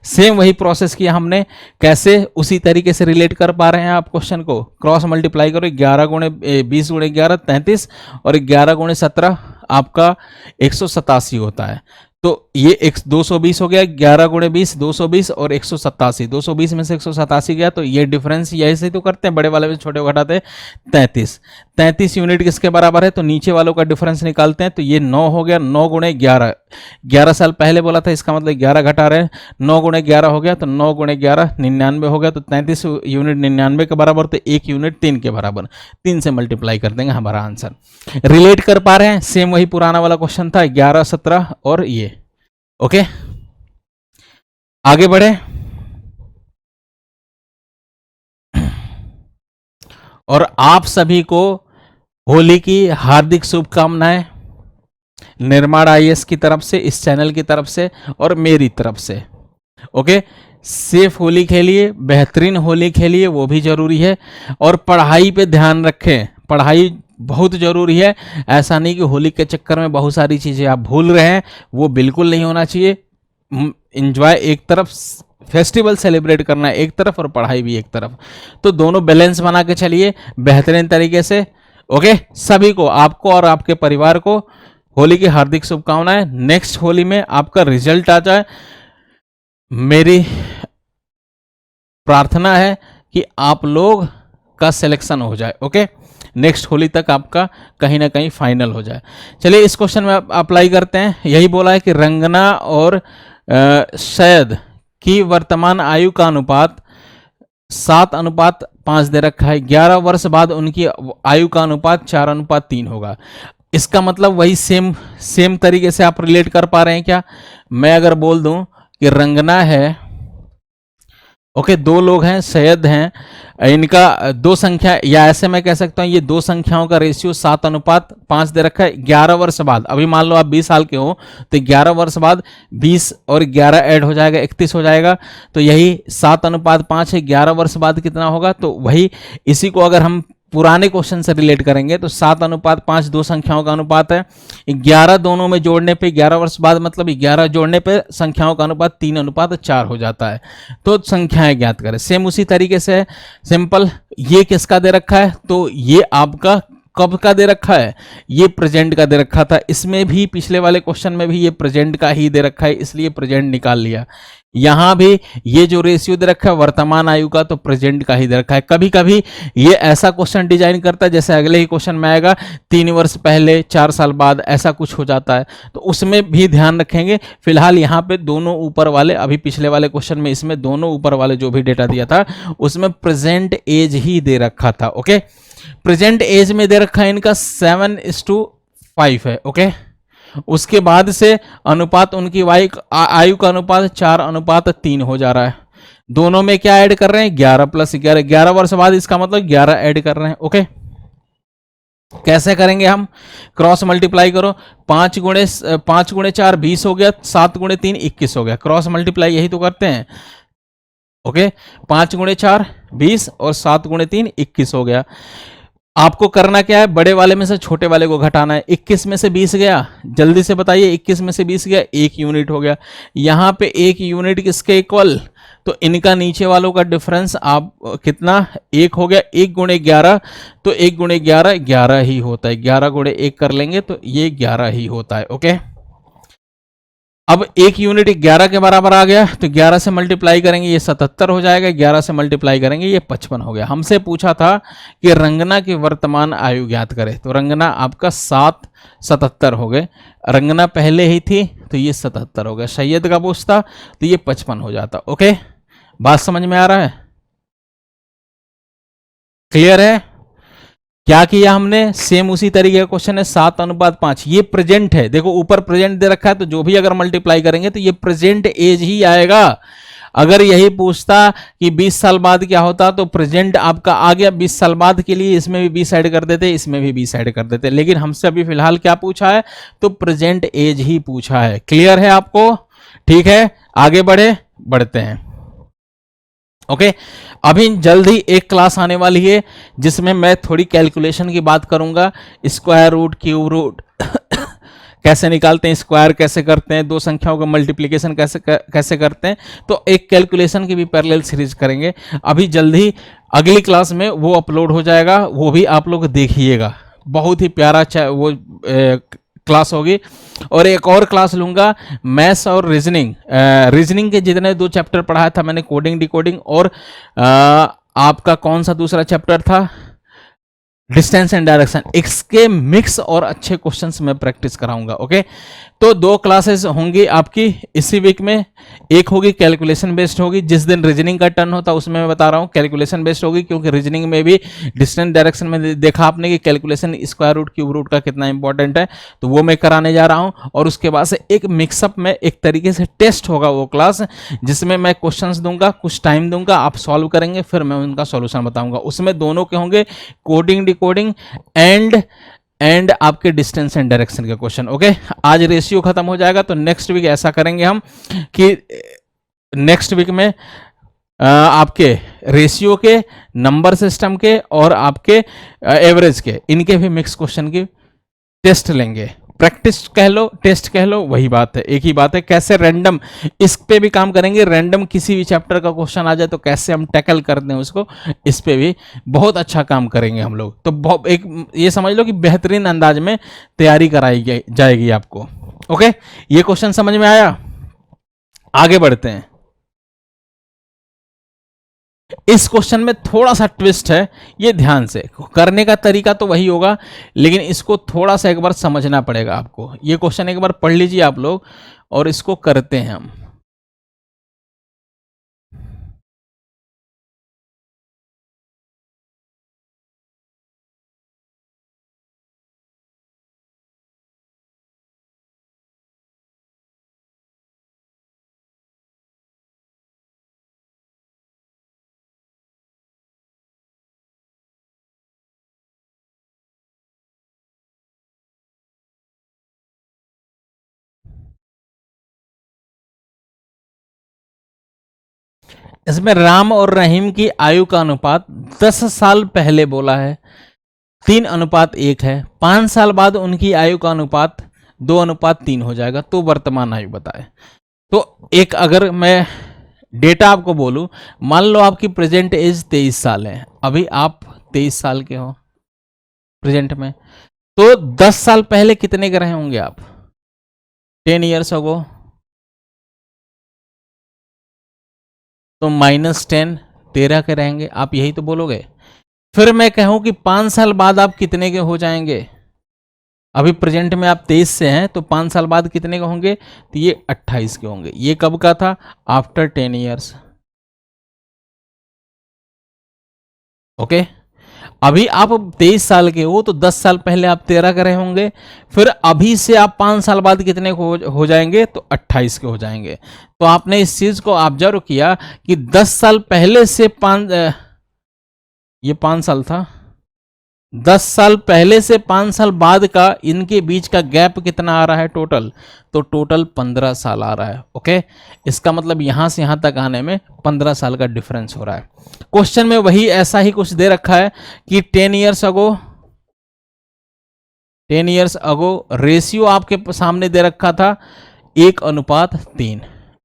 सेम वही प्रोसेस किया हमने। कैसे? उसी तरीके से रिलेट कर पा रहे हैं आप क्वेश्चन को। क्रॉस मल्टीप्लाई करो, 11 गुणे 20 गुणे 11 33, और 11 गुणे 17 आपका 187 होता है। तो ये 220 हो गया, 11 गुणे 20 220, और 187, 220 में से 187 गया, तो ये डिफरेंस यही से तो करते हैं, बड़े वाले में छोटे को घटाते हैं, 33 यूनिट किसके बराबर है? तो नीचे वालों का डिफरेंस निकालते हैं, तो ये 9 हो गया, 9 गुणे 11, 11 साल पहले बोला था, इसका मतलब 11 घटा रहे हैं, 9 गुणे 11 हो गया, तो 9 गुणे 11 99 हो गया, तो 33 यूनिट 99 के बराबर, तो एक यूनिट 3 के बराबर, 3 से मल्टीप्लाई कर देंगे, हमारा आंसर। रिलेट कर पा रहे हैं? सेम वही पुराना वाला क्वेश्चन था, 11 17 और ये। ओके, आगे बढ़े। और आप सभी को होली की हार्दिक शुभकामनाएं, निर्माण आईएएस की तरफ से, इस चैनल की तरफ से, और मेरी तरफ से। ओके, सेफ होली खेलिए, बेहतरीन होली खेलिए, वो भी जरूरी है, और पढ़ाई पे ध्यान रखें, पढ़ाई बहुत जरूरी है। ऐसा नहीं कि होली के चक्कर में बहुत सारी चीजें आप भूल रहे हैं, वो बिल्कुल नहीं होना चाहिए। एंजॉय एक तरफ, फेस्टिवल सेलिब्रेट करना है एक तरफ, और पढ़ाई भी एक तरफ, तो दोनों बैलेंस बना के चलिए बेहतरीन तरीके से। ओके, सभी को, आपको और आपके परिवार को होली की हार्दिक शुभकामनाएं। नेक्स्ट होली में आपका रिजल्ट आ जाए, मेरी प्रार्थना है कि आप लोग का सिलेक्शन हो जाए। ओके, नेक्स्ट होली तक आपका कहीं ना कहीं फाइनल हो जाए। चलिए इस क्वेश्चन में अप्लाई करते हैं। यही बोला है कि रंगना और सैयद की वर्तमान आयु का अनुपात 7:5 दे रखा है। 11 वर्ष बाद उनकी आयु का अनुपात 4:3 होगा। इसका मतलब वही सेम तरीके से आप रिलेट कर पा रहे हैं क्या? मैं अगर बोल दूं कि रंगना है, ओके, दो लोग हैं, सैयद हैं, इनका दो संख्या, या ऐसे मैं कह सकता हूं ये दो संख्याओं का रेशियो 7:5 दे रखा है। 11 वर्ष बाद, अभी मान लो आप 20 साल के हो तो 11 वर्ष बाद 20 और 11 ऐड हो जाएगा, 31 हो जाएगा। तो यही 7:5 है। 11 वर्ष बाद कितना होगा? तो वही, इसी को अगर हम पुराने क्वेश्चन से रिलेट करेंगे तो 7:5 दो संख्याओं का अनुपात है। 11 दोनों में जोड़ने पे 11 वर्ष बाद मतलब 11 जोड़ने पे संख्याओं का अनुपात 3:4 हो जाता है। तो संख्याएं ज्ञात करें। सेम उसी तरीके से सिंपल, ये किसका दे रखा है? तो ये आपका कब का दे रखा है? ये प्रेजेंट का दे रखा था। इसमें भी, पिछले वाले क्वेश्चन में भी ये प्रेजेंट का ही दे रखा है, इसलिए प्रेजेंट निकाल लिया। यहां भी ये जो रेशियो दे रखा है वर्तमान आयु का, तो प्रेजेंट का ही दे रखा है। कभी कभी ये ऐसा क्वेश्चन डिजाइन करता है जैसे अगले ही क्वेश्चन में आएगा 3 वर्ष पहले, 4 साल बाद, ऐसा कुछ हो जाता है, तो उसमें भी ध्यान रखेंगे। फिलहाल यहाँ पे दोनों ऊपर वाले, अभी पिछले वाले क्वेश्चन में इसमें दोनों ऊपर वाले जो भी डेटा दिया था उसमें प्रेजेंट एज ही दे रखा था। ओके, प्रेजेंट एज में दे रखा है इनका 7:5 है। ओके, उसके बाद से अनुपात, उनकी आयु का अनुपात 4:3 हो जा रहा है। दोनों में क्या ऐड कर रहे हैं? 11 + 11, 11 वर्ष बाद, इसका मतलब 11 ऐड कर रहे हैं। ओके, कैसे करेंगे हम? क्रॉस मल्टीप्लाई करो। 5 गुणे 4 20 हो गया, 7 गुणे 3 21 हो गया। क्रॉस मल्टीप्लाई यही तो करते हैं। ओके, 5 गुणे 4 20 और 7 गुणे 3 21 हो गया। आपको करना क्या है? बड़े वाले में से छोटे वाले को घटाना है। 21 में से 20 गया, जल्दी से बताइए, 21 में से 20 गया, 1 यूनिट हो गया। यहां पे 1 यूनिट किसके इक्वल? तो इनका नीचे वालों का डिफरेंस आप कितना? 1 हो गया। 1 गुणे 11, तो 1 गुणे 11 11 ही होता है। 11 गुणे 1 कर लेंगे तो ये 11 ही होता है। ओके, अब 1 यूनिट 11 के बराबर आ गया, तो 11 से मल्टीप्लाई करेंगे ये 77 हो जाएगा। 11 से मल्टीप्लाई करेंगे ये 55 हो गया। हमसे पूछा था कि रंगना की वर्तमान आयु ज्ञात करें, तो रंगना आपका 77 हो गए। रंगना पहले ही थी तो ये 77 हो गया। सैयद का पूछता तो ये 55 हो जाता। ओके, बात समझ में आ रहा है? क्लियर है? क्या किया हमने? सेम उसी तरीके का क्वेश्चन है। 7:5, ये प्रेजेंट है। देखो ऊपर प्रेजेंट दे रखा है, तो जो भी अगर मल्टीप्लाई करेंगे तो ये प्रेजेंट एज ही आएगा। अगर यही पूछता कि 20 साल बाद क्या होता, तो प्रेजेंट आपका आ गया। 20 साल बाद के लिए इसमें भी 20 ऐड कर देते, इसमें भी 20 ऐड कर देते, लेकिन हमसे अभी फिलहाल क्या पूछा है? तो प्रेजेंट एज ही पूछा है। क्लियर है आपको? ठीक है, आगे बढ़ते हैं। ओके, अभी जल्द ही एक क्लास आने वाली है जिसमें मैं थोड़ी कैलकुलेशन की बात करूंगा। स्क्वायर रूट, क्यूब रूट कैसे निकालते हैं, स्क्वायर कैसे करते हैं, दो संख्याओं का मल्टीप्लिकेशन कैसे करते हैं, तो एक कैलकुलेशन की भी पैरेलल सीरीज करेंगे। अभी जल्द ही अगली क्लास में वो अपलोड हो जाएगा, वो भी आप लोग देखिएगा। बहुत ही प्यारा वो क्लास होगी। और एक और क्लास लूंगा मैथ्स और रीजनिंग के जितने 2 चैप्टर पढ़ाया था मैंने, कोडिंग डिकोडिंग, और आपका कौन सा दूसरा चैप्टर था? Distance and direction. इसके मिक्स और अच्छे क्वेश्चंस मैं प्रैक्टिस कराऊंगा। ओके, तो 2 क्लासेस होंगी आपकी इसी वीक में। एक होगी कैलकुलेशन बेस्ड होगी, जिस दिन रीजनिंग का टर्न होता है उसमें मैं बता रहा हूँ कैलकुलेशन बेस्ड होगी, क्योंकि रीजनिंग में भी डिस्टेंस डायरेक्शन में देखा आपने कि calculation square root, cube root का कितना इंपॉर्टेंट है, तो वो मैं कराने जा रहा हूँ। और उसके बाद से एक मिक्सअप में एक तरीके से टेस्ट होगा वो क्लास, जिसमें मैं क्वेश्चंस दूंगा, कुछ टाइम दूंगा, आप सॉल्व करेंगे, फिर मैं उनका सॉल्यूशन बताऊंगा। उसमें दोनों के होंगे कोडिंग डिकोडिंग एंड आपके डिस्टेंस एंड डायरेक्शन के क्वेश्चन। ओके, आज रेशियो खत्म हो जाएगा, तो नेक्स्ट वीक ऐसा करेंगे हम कि नेक्स्ट वीक में आपके रेशियो के, नंबर सिस्टम के और आपके एवरेज के, इनके भी मिक्स क्वेश्चन की टेस्ट लेंगे। प्रैक्टिस कह लो, टेस्ट कह लो, वही बात है, एक ही बात है। कैसे रैंडम, इस पे भी काम करेंगे। रैंडम किसी भी चैप्टर का क्वेश्चन आ जाए तो कैसे हम टैकल करते हैं उसको, इस पे भी बहुत अच्छा काम करेंगे हम लोग। तो एक ये समझ लो कि बेहतरीन अंदाज में तैयारी कराई जाएगी आपको। ओके, ये क्वेश्चन समझ में आया? आगे बढ़ते हैं। इस क्वेश्चन में थोड़ा सा ट्विस्ट है, ये ध्यान से करने का तरीका तो वही होगा, लेकिन इसको थोड़ा सा एक बार समझना पड़ेगा आपको। ये क्वेश्चन एक बार पढ़ लीजिए आप लोग और इसको करते हैं हम। इसमें राम और रहीम की आयु का अनुपात 10 साल पहले बोला है, 3:1 है। 5 साल बाद उनकी आयु का अनुपात 2:3 हो जाएगा। तो वर्तमान आयु बताए। तो एक अगर मैं डेटा आपको बोलूं, मान लो आपकी प्रेजेंट एज 23 साल है, अभी आप 23 साल के हो प्रेजेंट में, तो 10 साल पहले कितने के रहे होंगे आप? 10 ईयर्स अगो, तो -10 13 के रहेंगे, आप यही तो बोलोगे। फिर मैं कहूं कि 5 साल बाद आप कितने के हो जाएंगे? अभी प्रेजेंट में आप 23 से हैं, तो 5 साल बाद कितने के होंगे? तो ये 28 के होंगे। ये कब का था? After 10 years. ओके, अभी आप 23 साल के हो, तो 10 साल पहले आप 13 के रहे होंगे। फिर अभी से आप 5 साल बाद कितने हो जाएंगे? तो 28 के हो जाएंगे। तो आपने इस चीज को ऑब्जर्व किया कि 10 साल पहले से ये 5 साल था, 10 साल पहले से 5 साल बाद का इनके बीच का गैप कितना आ रहा है टोटल? तो टोटल 15 साल आ रहा है। ओके, इसका मतलब यहां से यहां तक आने में 15 साल का डिफरेंस हो रहा है। क्वेश्चन में वही ऐसा ही कुछ दे रखा है कि 10 ईयर्स अगो रेशियो आपके सामने दे रखा था 1:3।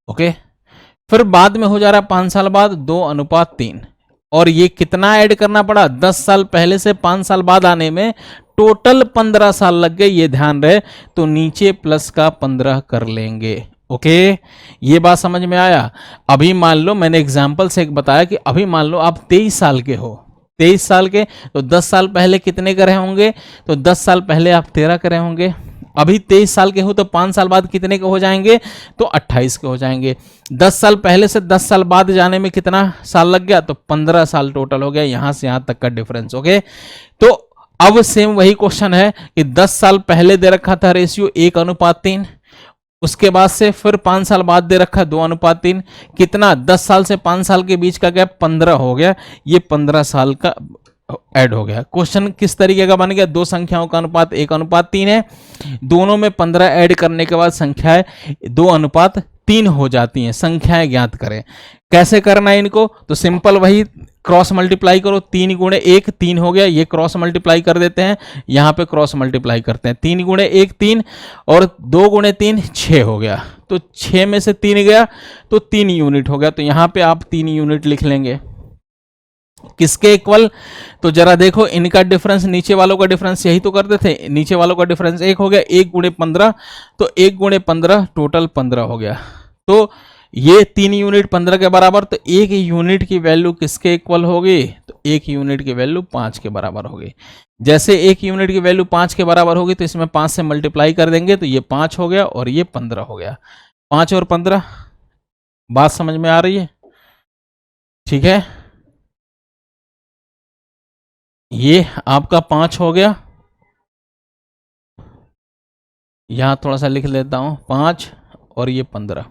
ओके, फिर बाद में हो जा रहा है 5 साल बाद 2:3, और ये कितना ऐड करना पड़ा? 10 साल पहले से 5 साल बाद आने में टोटल 15 साल लग गए, ये ध्यान रहे। तो नीचे प्लस का 15 कर लेंगे। ओके, ये बात समझ में आया? अभी मान लो, मैंने एग्जांपल से एक बताया कि अभी मान लो आप 23 साल के हो, 23 साल के, तो 10 साल पहले कितने करे होंगे? तो 10 साल पहले आप 13 करे होंगे। अभी 23 साल के हो, तो 5 साल बाद कितने के हो जाएंगे? तो 28 के हो जाएंगे। 10 साल पहले से 10 साल बाद जाने में कितना साल लग गया? तो 15 साल टोटल हो गया, यहां से यहां तक का डिफरेंस। ओके, तो अब सेम वही क्वेश्चन है कि 10 साल पहले दे रखा था रेशियो 1:3, उसके बाद से फिर 5 साल बाद दे रखा 2:3, कितना? 10 साल से 5 साल के बीच का गैप 15 हो गया, ये 15 साल का ऐड हो गया। क्वेश्चन किस तरीके का बन गया? दो संख्याओं का अनुपात 1:3 है, दोनों में 15 ऐड करने के बाद संख्याएं 2:3 हो जाती हैं। संख्याएं ज्ञात करें, कैसे करना है इनको? तो सिंपल वही क्रॉस मल्टीप्लाई करो, 3 × 1 3 हो गया, ये क्रॉस मल्टीप्लाई कर देते हैं, यहां पे क्रॉस मल्टीप्लाई करते हैं। 3 × 1 3 और 2 × 3 6 हो गया, तो 6 में से 3 गया तो 3 यूनिट हो गया। तो यहां पे आप 3 यूनिट लिख लेंगे। किसके इक्वल? तो जरा देखो, इनका डिफरेंस नीचे वालों का डिफरेंस यही तो करते थे, नीचे वालों का डिफरेंस 1 हो गया, 1 × 15, तो 1 × 15 टोटल 15 हो गया। तो ये 3 यूनिट 15 के बराबर, तो 1 यूनिट की वैल्यू किसके इक्वल होगी? तो 1 यूनिट की वैल्यू 5 के बराबर होगी। जैसे 1 यूनिट की वैल्यू 5 के बराबर होगी, तो इसमें 5 से मल्टीप्लाई कर देंगे, तो ये 5 हो गया और ये 15 हो गया। 5 और 15, बात समझ में आ रही है? ठीक है, ये आपका 5 हो गया, यहां थोड़ा सा लिख लेता हूं 5 और ये 15।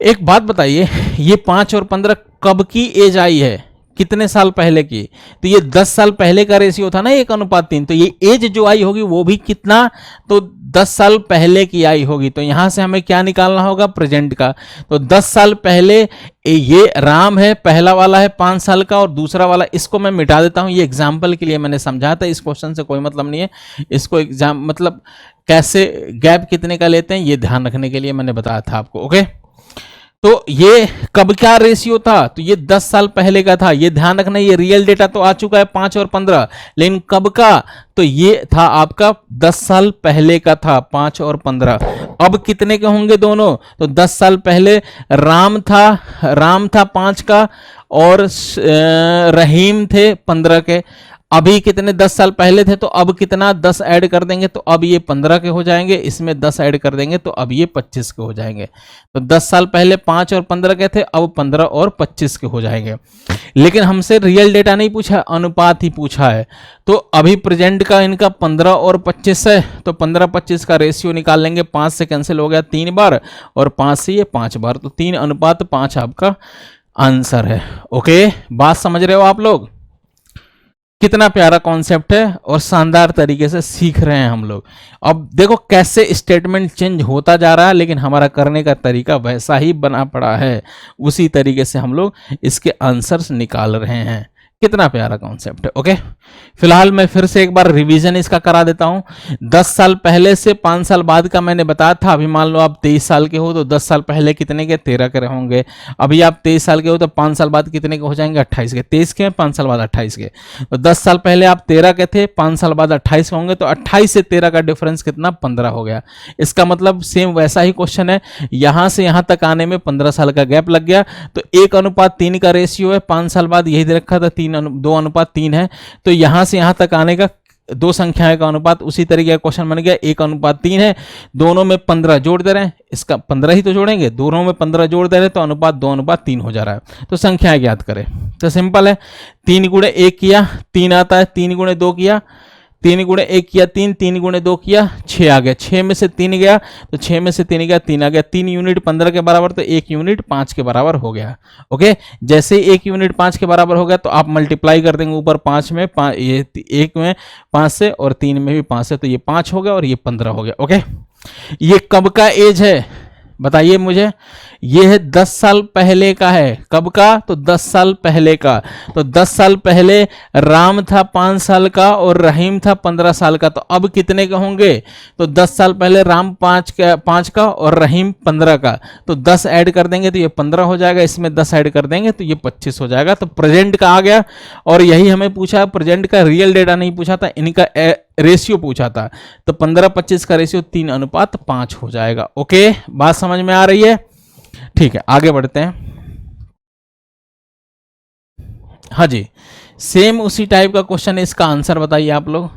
एक बात बताइए, ये 5 और 15 कब की एज आई है? कितने साल पहले की? तो ये 10 साल पहले का रेशियो था ना 1:3, तो ये एज जो आई होगी वो भी कितना? तो 10 साल पहले की आई होगी। तो यहां से हमें क्या निकालना होगा? प्रेजेंट का। तो 10 साल पहले ये राम है, पहला वाला है 5 साल का, और दूसरा वाला, इसको मैं मिटा देता हूं, ये एग्जाम्पल के लिए मैंने समझा था, इस क्वेश्चन से कोई मतलब नहीं है। इसको एग्जाम मतलब कैसे गैप कितने का लेते हैं ये ध्यान रखने के लिए मैंने बताया था आपको। ओके, तो ये कब क्या रेशियो था, तो ये 10 साल पहले का था। ये ध्यान रखना, ये रियल डेटा तो आ चुका है 5 और 15, लेकिन कब का, तो ये था आपका 10 साल पहले का था 5 और 15। अब कितने के होंगे दोनों, तो 10 साल पहले राम था 5 का और रहीम थे 15 के। अभी कितने 10 साल पहले थे, तो अब कितना 10 ऐड कर देंगे तो अब ये 15 के हो जाएंगे, इसमें 10 ऐड कर देंगे तो अब ये 25 के हो जाएंगे। तो 10 साल पहले 5 और 15 के थे, अब 15 और 25 के हो जाएंगे। लेकिन हमसे रियल डेटा नहीं पूछा, अनुपात ही पूछा है। तो अभी प्रेजेंट का इनका 15 और 25 है, तो 15-25 का रेशियो निकाल लेंगे। 5 से कैंसिल हो गया 3 बार और 5 से ये 5 बार, तो 3:5 आपका आंसर है। ओके, बात समझ रहे हो आप लोग? कितना प्यारा कॉन्सेप्ट है और शानदार तरीके से सीख रहे हैं हम लोग। अब देखो कैसे स्टेटमेंट चेंज होता जा रहा है, लेकिन हमारा करने का तरीका वैसा ही बना पड़ा है। उसी तरीके से हम लोग इसके आंसर्स निकाल रहे हैं। कितना प्यारा कॉन्सेप्ट है। ओके, फिलहाल मैं फिर से एक बार रिवीजन इसका करा देता हूं। 10 साल पहले से 5 साल बाद का मैंने बताया था। अभी मान लो आप 23 साल के हो तो 10 साल पहले कितने के, 13 के होंगे। अभी आप 23 साल के हो तो 5 साल बाद कितने के हो जाएंगे, 28 के। 23 के 5 साल बाद 28 के। तो 10 साल पहले आप 13 के थे, 5 साल बाद 28 के होंगे, तो 28 से 13 का डिफरेंस कितना, 15 हो गया। इसका मतलब सेम वैसा ही क्वेश्चन है, यहां से यहां तक आने में 15 साल का गैप लग गया। तो 1:3 का रेशियो है। 5 साल बाद यही दे रखा था 2:3 है। तो यहां से यहां तक आने का दो संख्याएं का अनुपात उसी तरीके का क्वेश्चन बन गया, 1:3 है। दोनों में 15 जोड़ दे रहे हैं, इसका 15 ही तो जोड़ेंगे, दोनों में 15 जोड़ दे रहे हैं, तो अनुपात 2:3 हो जा रहा है। तो संख्याएं ज्ञात करें, तो सिंपल है। 3 × 1 किया 3 आता है, 3 × 2 किया 3 × 1 किया 3, 3 × 2 किया 6 आ गया। 6 में से 3 गया तो 6 में से 3 गया 3 आ गया। 3 यूनिट 15 के बराबर, तो 1 यूनिट 5 के बराबर हो गया। ओके, जैसे 1 यूनिट 5 के बराबर हो गया तो आप मल्टीप्लाई कर देंगे ऊपर 5 में, ये 1 में 5 से और 3 में भी 5 से, तो ये 5 हो गया और ये 15 हो गया। ओके, ये कब का एज है बताइए मुझे। ये है 10 साल पहले का है। कब का, तो 10 साल पहले का। तो 10 साल पहले राम था 5 साल का और रहीम था 15 साल का। तो अब कितने के होंगे, तो 10 साल पहले राम 5 का और रहीम 15 का। तो 10 ऐड कर देंगे तो ये 15 हो जाएगा, इसमें 10 ऐड कर देंगे तो ये 25 हो जाएगा। तो प्रेजेंट का आ गया। और यही हमें पूछा, प्रेजेंट का रियल डेटा नहीं पूछा था, इनका रेशियो पूछा था। तो 15-25 का रेशियो 3:5 हो जाएगा। ओके, बात समझ में आ रही है? ठीक है, आगे बढ़ते हैं। हाँ जी, सेम उसी टाइप का क्वेश्चन है, इसका आंसर बताइए आप लोग।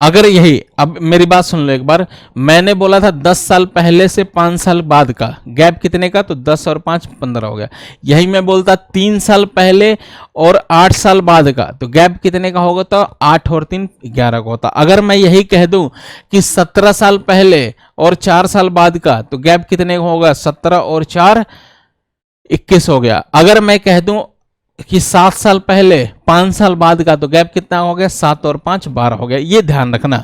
अगर यही, अब मेरी बात सुन लो एक बार, मैंने बोला था 10 साल पहले से 5 साल बाद का गैप कितने का, तो 10 और 5 15 हो गया। यही मैं बोलता 3 साल पहले और 8 साल बाद का, तो गैप कितने का होगा, तो 8 और 3 11 का होता। अगर मैं यही कह दूं कि 17 साल पहले और 4 साल बाद का, तो गैप कितने का होगा, 17 और 4 21 हो गया। अगर मैं कह दूं कि 7 साल पहले 5 साल बाद का, तो गैप कितना हो गया, 7 और 5 12 हो गया। ये ध्यान रखना,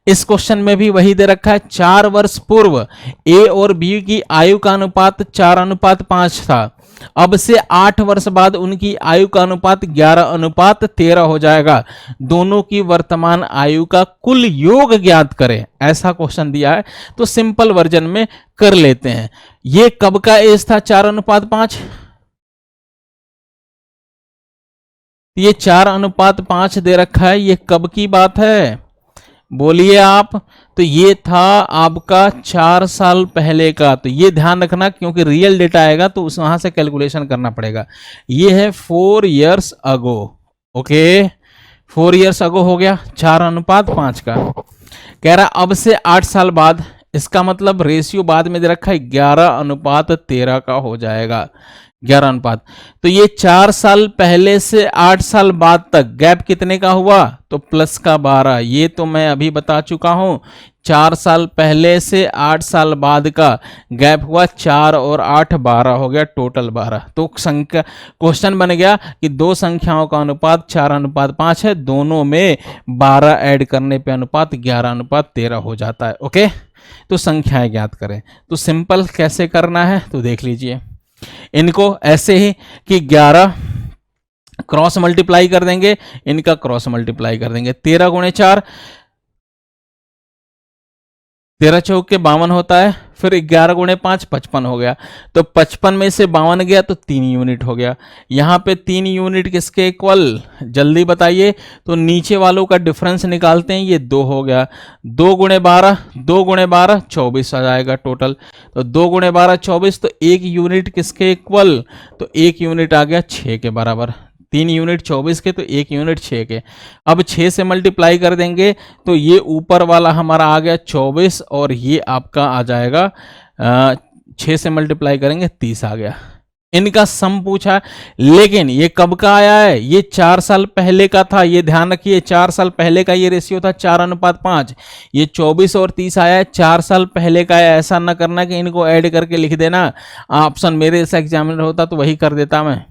इस क्वेश्चन में भी वही दे रखा है। 4 वर्ष पूर्व ए और बी की आयु का अनुपात 4:5 था। अब से 8 वर्ष बाद उनकी आयु का अनुपात 11:13 हो जाएगा। दोनों की वर्तमान आयु का कुल योग ज्ञात करें, ऐसा क्वेश्चन दिया है। तो सिंपल वर्जन में कर लेते हैं। ये कब का एज था 4:5, ये 4:5 दे रखा है, ये कब की बात है बोलिए आप। तो ये था आपका 4 साल पहले का। तो ये ध्यान रखना, क्योंकि रियल डेटा आएगा तो उस वहां से कैलकुलेशन करना पड़ेगा। ये है 4 years ago. Okay, 4 years ago हो गया 4:5 का। कह रहा अब से 8 साल बाद, इसका मतलब रेशियो बाद में दे रखा है 11:13 का हो जाएगा। 11 तो ये 4 साल पहले से 8 साल बाद तक गैप कितने का हुआ, तो प्लस का 12। ये तो मैं अभी बता चुका हूं। 4 साल पहले से 8 साल बाद का गैप हुआ 4 और 8 12 हो गया, टोटल 12। तो संख्या क्वेश्चन बन गया कि दो संख्याओं का अनुपात 4:5 है, दोनों में 12 ऐड करने पे अनुपात 11:13 हो जाता है। ओके, तो संख्याएं ज्ञात करें। तो सिंपल कैसे करना है तो देख लीजिए। इनको ऐसे ही कि 11 क्रॉस मल्टीप्लाई कर देंगे, इनका क्रॉस मल्टीप्लाई कर देंगे। 13 × 4 13 चौक के 52 होता है, फिर 11 गुणे 5 55 हो गया, तो 55 में से 52 गया तो 3 यूनिट हो गया। यहाँ पे 3 यूनिट किसके इक्वल, जल्दी बताइए। तो नीचे वालों का डिफरेंस निकालते हैं, ये 2 हो गया, 2 गुणे 12, 2 गुणे 12 24 आ जाएगा टोटल। तो 2 गुणे 12 24, तो 1 यूनिट किसके इक्वल, तो 1 यूनिट आ गया 6 के बराबर। 3 यूनिट 24 के तो 1 यूनिट 6 के। अब 6 से मल्टीप्लाई कर देंगे तो ये ऊपर वाला हमारा आ गया 24 और ये आपका आ जाएगा 6 से मल्टीप्लाई करेंगे 30 आ गया। इनका सम पूछा, लेकिन ये कब का आया है, ये 4 साल पहले का था। ये ध्यान रखिए 4 साल पहले का ये रेशियो था 4:5। ये 24 और 30 आया है 4 साल पहले का है। ऐसा ना करना कि इनको ऐड करके लिख देना, ऑप्शन मेरे जैसा एग्जामिनर होता तो वही कर देता मैं।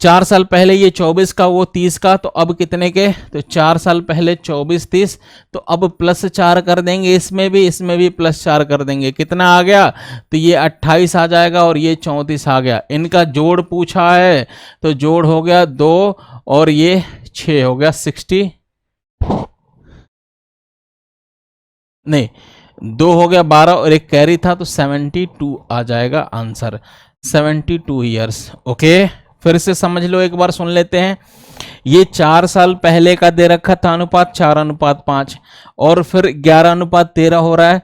4 साल पहले ये 24 का, वो 30 का, तो अब कितने के, तो 4 साल पहले 24 30, तो अब +4 कर देंगे, इसमें भी +4 कर देंगे। कितना आ गया, तो ये 28 आ जाएगा और ये 34 आ गया। इनका जोड़ पूछा है तो जोड़ हो गया 2 और ये 6 हो गया 60, नहीं 2 हो गया 12 और एक कैरी था तो 72 आ जाएगा आंसर, 72 ईयर्स। ओके, फिर से समझ लो, एक बार सुन लेते हैं। ये 4 साल पहले का दे रखा था अनुपात 4:5 और फिर 11:13 हो रहा है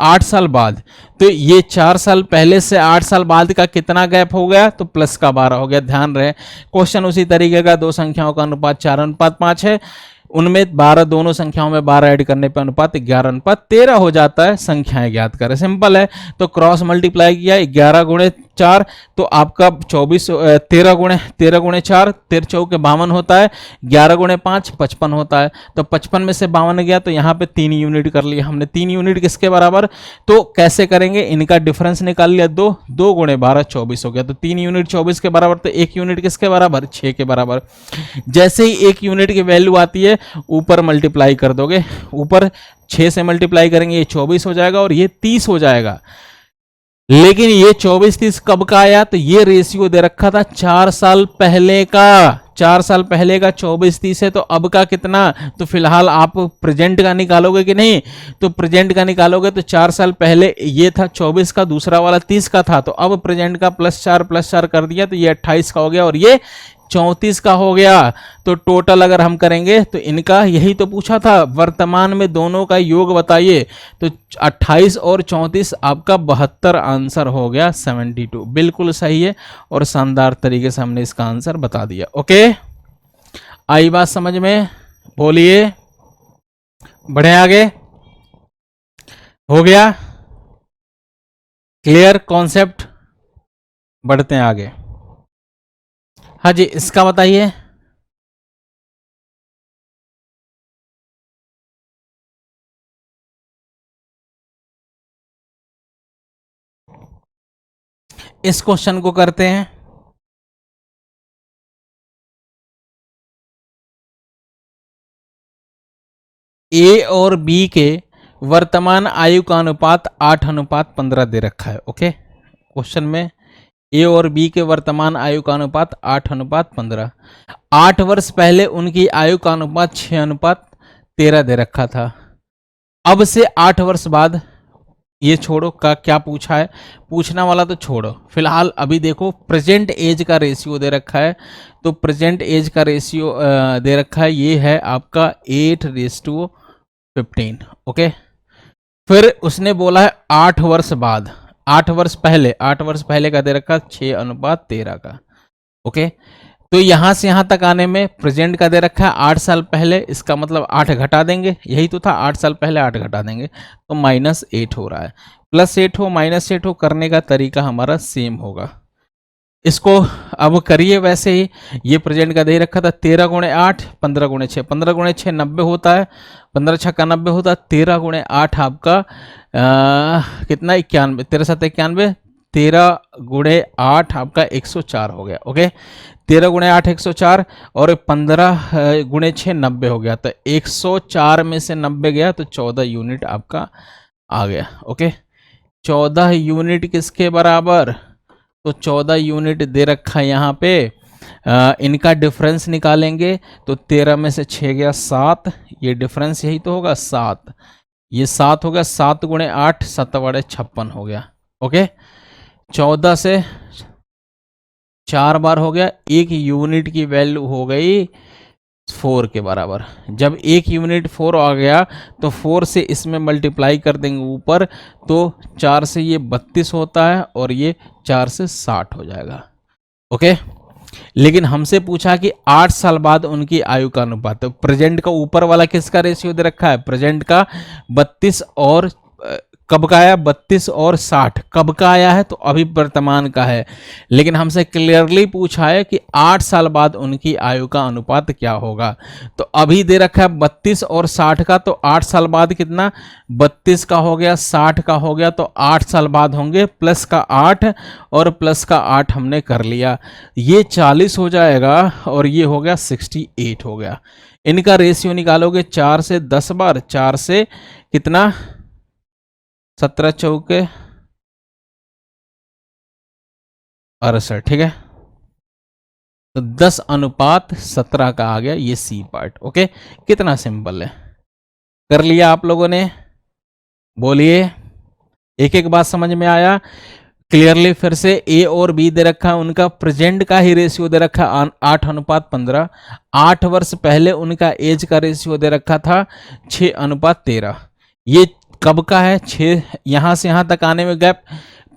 8 साल बाद। तो ये 4 साल पहले से 8 साल बाद का कितना गैप हो गया, तो प्लस का 12 हो गया। ध्यान रहे क्वेश्चन उसी तरीके का, दो संख्याओं का अनुपात 4:5 है, उनमें 12, दोनों संख्याओं में 12 ऐड करने पर अनुपात 11:13 हो जाता है। संख्याएं ज्ञात करें, सिंपल है। तो क्रॉस मल्टीप्लाई किया 11 गुणे 4 तो आपका 24, 13 गुणे 4, 13 चौके 52 होता है, 11 गुणे 5 55 होता है। तो 55 में से 52 गया तो यहाँ पे 3 यूनिट कर लिया हमने। 3 यूनिट किसके बराबर, तो कैसे करेंगे, इनका डिफरेंस निकाल लिया 2, 2 गुणे 12 24 हो गया। तो 3 यूनिट 24 के बराबर, तो 1 यूनिट किसके बराबर, 6 के बराबर। जैसे ही 1 यूनिट की वैल्यू आती है ऊपर मल्टीप्लाई कर दोगे, ऊपर 6 से मल्टीप्लाई करेंगे ये 24 हो जाएगा और ये 30 हो जाएगा। लेकिन ये 24 30 कब का आया, तो ये रेशियो दे रखा था 4 साल पहले का। 4 साल पहले का 24 30 है, तो अब का कितना, तो फिलहाल आप प्रेजेंट का निकालोगे कि नहीं, तो प्रेजेंट का निकालोगे तो 4 साल पहले ये था 24 का, दूसरा वाला 30 का था, तो अब प्रेजेंट का +4 कर दिया तो ये 28 का हो गया और ये 34 का हो गया। तो टोटल अगर हम करेंगे तो इनका, यही तो पूछा था, वर्तमान में दोनों का योग बताइए। तो 28 और 34 आपका 72 आंसर हो गया, 72 बिल्कुल सही है और शानदार तरीके से हमने इसका आंसर बता दिया। ओके, आई बात समझ में, बोलिए, बढ़े आगे, हो गया क्लियर कॉन्सेप्ट, बढ़ते हैं आगे। हाँ जी, इसका बताइए। इस क्वेश्चन को करते हैं। ए और बी के वर्तमान आयु का अनुपात 8:15 दे रखा है। ओके, क्वेश्चन में ए और बी के वर्तमान आयु का अनुपात 8:15। 8 वर्ष पहले उनकी आयु का अनुपात 6:13 दे रखा था। अब से 8 वर्ष बाद, ये छोड़ो का क्या पूछा है, पूछना वाला तो छोड़ो, फिलहाल अभी देखो प्रेजेंट एज का रेशियो दे रखा है। तो प्रेजेंट एज का रेशियो दे रखा है, ये है आपका 8:15। ओके, फिर उसने बोला है 8 वर्ष बाद, 8 वर्ष पहले, 8 वर्ष पहले का दे रखा 6:13 का। ओके, तो यहां से यहां तक आने में प्रेजेंट का दे रखा है 8 साल पहले, इसका मतलब 8 घटा देंगे, यही तो था, 8 साल पहले 8 घटा देंगे तो -8 हो रहा है। +8 हो -8 हो करने का तरीका हमारा सेम होगा। इसको अब करिए वैसे ही। ये प्रेजेंट का दे रखा था 13 गुणे 8 15 गुणे 6, 15 गुणे 6 90 होता है, 15 छक्का 90 होता है, 13 गुणे 8 आपका कितना 91, 13 7 91, 13 गुणे 8 आपका 104 हो गया। ओके, 13 गुणे 8 104 और 15 गुणे 6 90 हो गया, तो 104 में से 90 गया तो 14 यूनिट आपका आ गया। ओके, 14 यूनिट किसके बराबर, तो 14 यूनिट दे रखा है यहाँ पे। इनका डिफरेंस निकालेंगे तो 13 में से 6 गया 7, ये डिफरेंस यही तो होगा 7, ये 7 हो गया, 7 गुणे 8 7 बड़े 56 हो गया। ओके, 14 से 4 बार हो गया, 1 यूनिट की वैल्यू हो गई 4 के बराबर। जब 1 यूनिट 4 आ गया तो 4 से इसमें मल्टीप्लाई कर देंगे ऊपर, तो 4 से ये 32 होता है और ये 4 से 60 हो जाएगा। ओके, लेकिन हमसे पूछा कि 8 साल बाद उनकी आयु का अनुपात। तो प्रेजेंट का ऊपर वाला किसका रेशियो दे रखा है? प्रेजेंट का 32 और कब का आया? 32 और 60 कब का आया है? तो अभी वर्तमान का है। लेकिन हमसे क्लियरली पूछा है कि 8 साल बाद उनकी आयु का अनुपात क्या होगा। तो अभी दे रखा है 32 और 60 का, तो 8 साल बाद कितना? 32 का हो गया, 60 का हो गया, तो 8 साल बाद होंगे प्लस का 8 और प्लस का 8 हमने कर लिया, ये 40 हो जाएगा और ये हो गया 68 हो गया। इनका रेशियो निकालोगे 4 से 10 बार, 4 से कितना? 17 चौके 68, ठीक है। तो 10:17 का आ गया ये सी पार्ट। ओके, कितना सिंपल है, कर लिया आप लोगों ने। बोलिए, एक एक बात समझ में आया क्लियरली? फिर से ए और बी दे रखा है, उनका प्रेजेंट का ही रेशियो दे रखा है 8:15। 8 वर्ष पहले उनका एज का रेशियो दे रखा था 6:13। ये कब का है? 6, यहां से यहां तक आने में गैप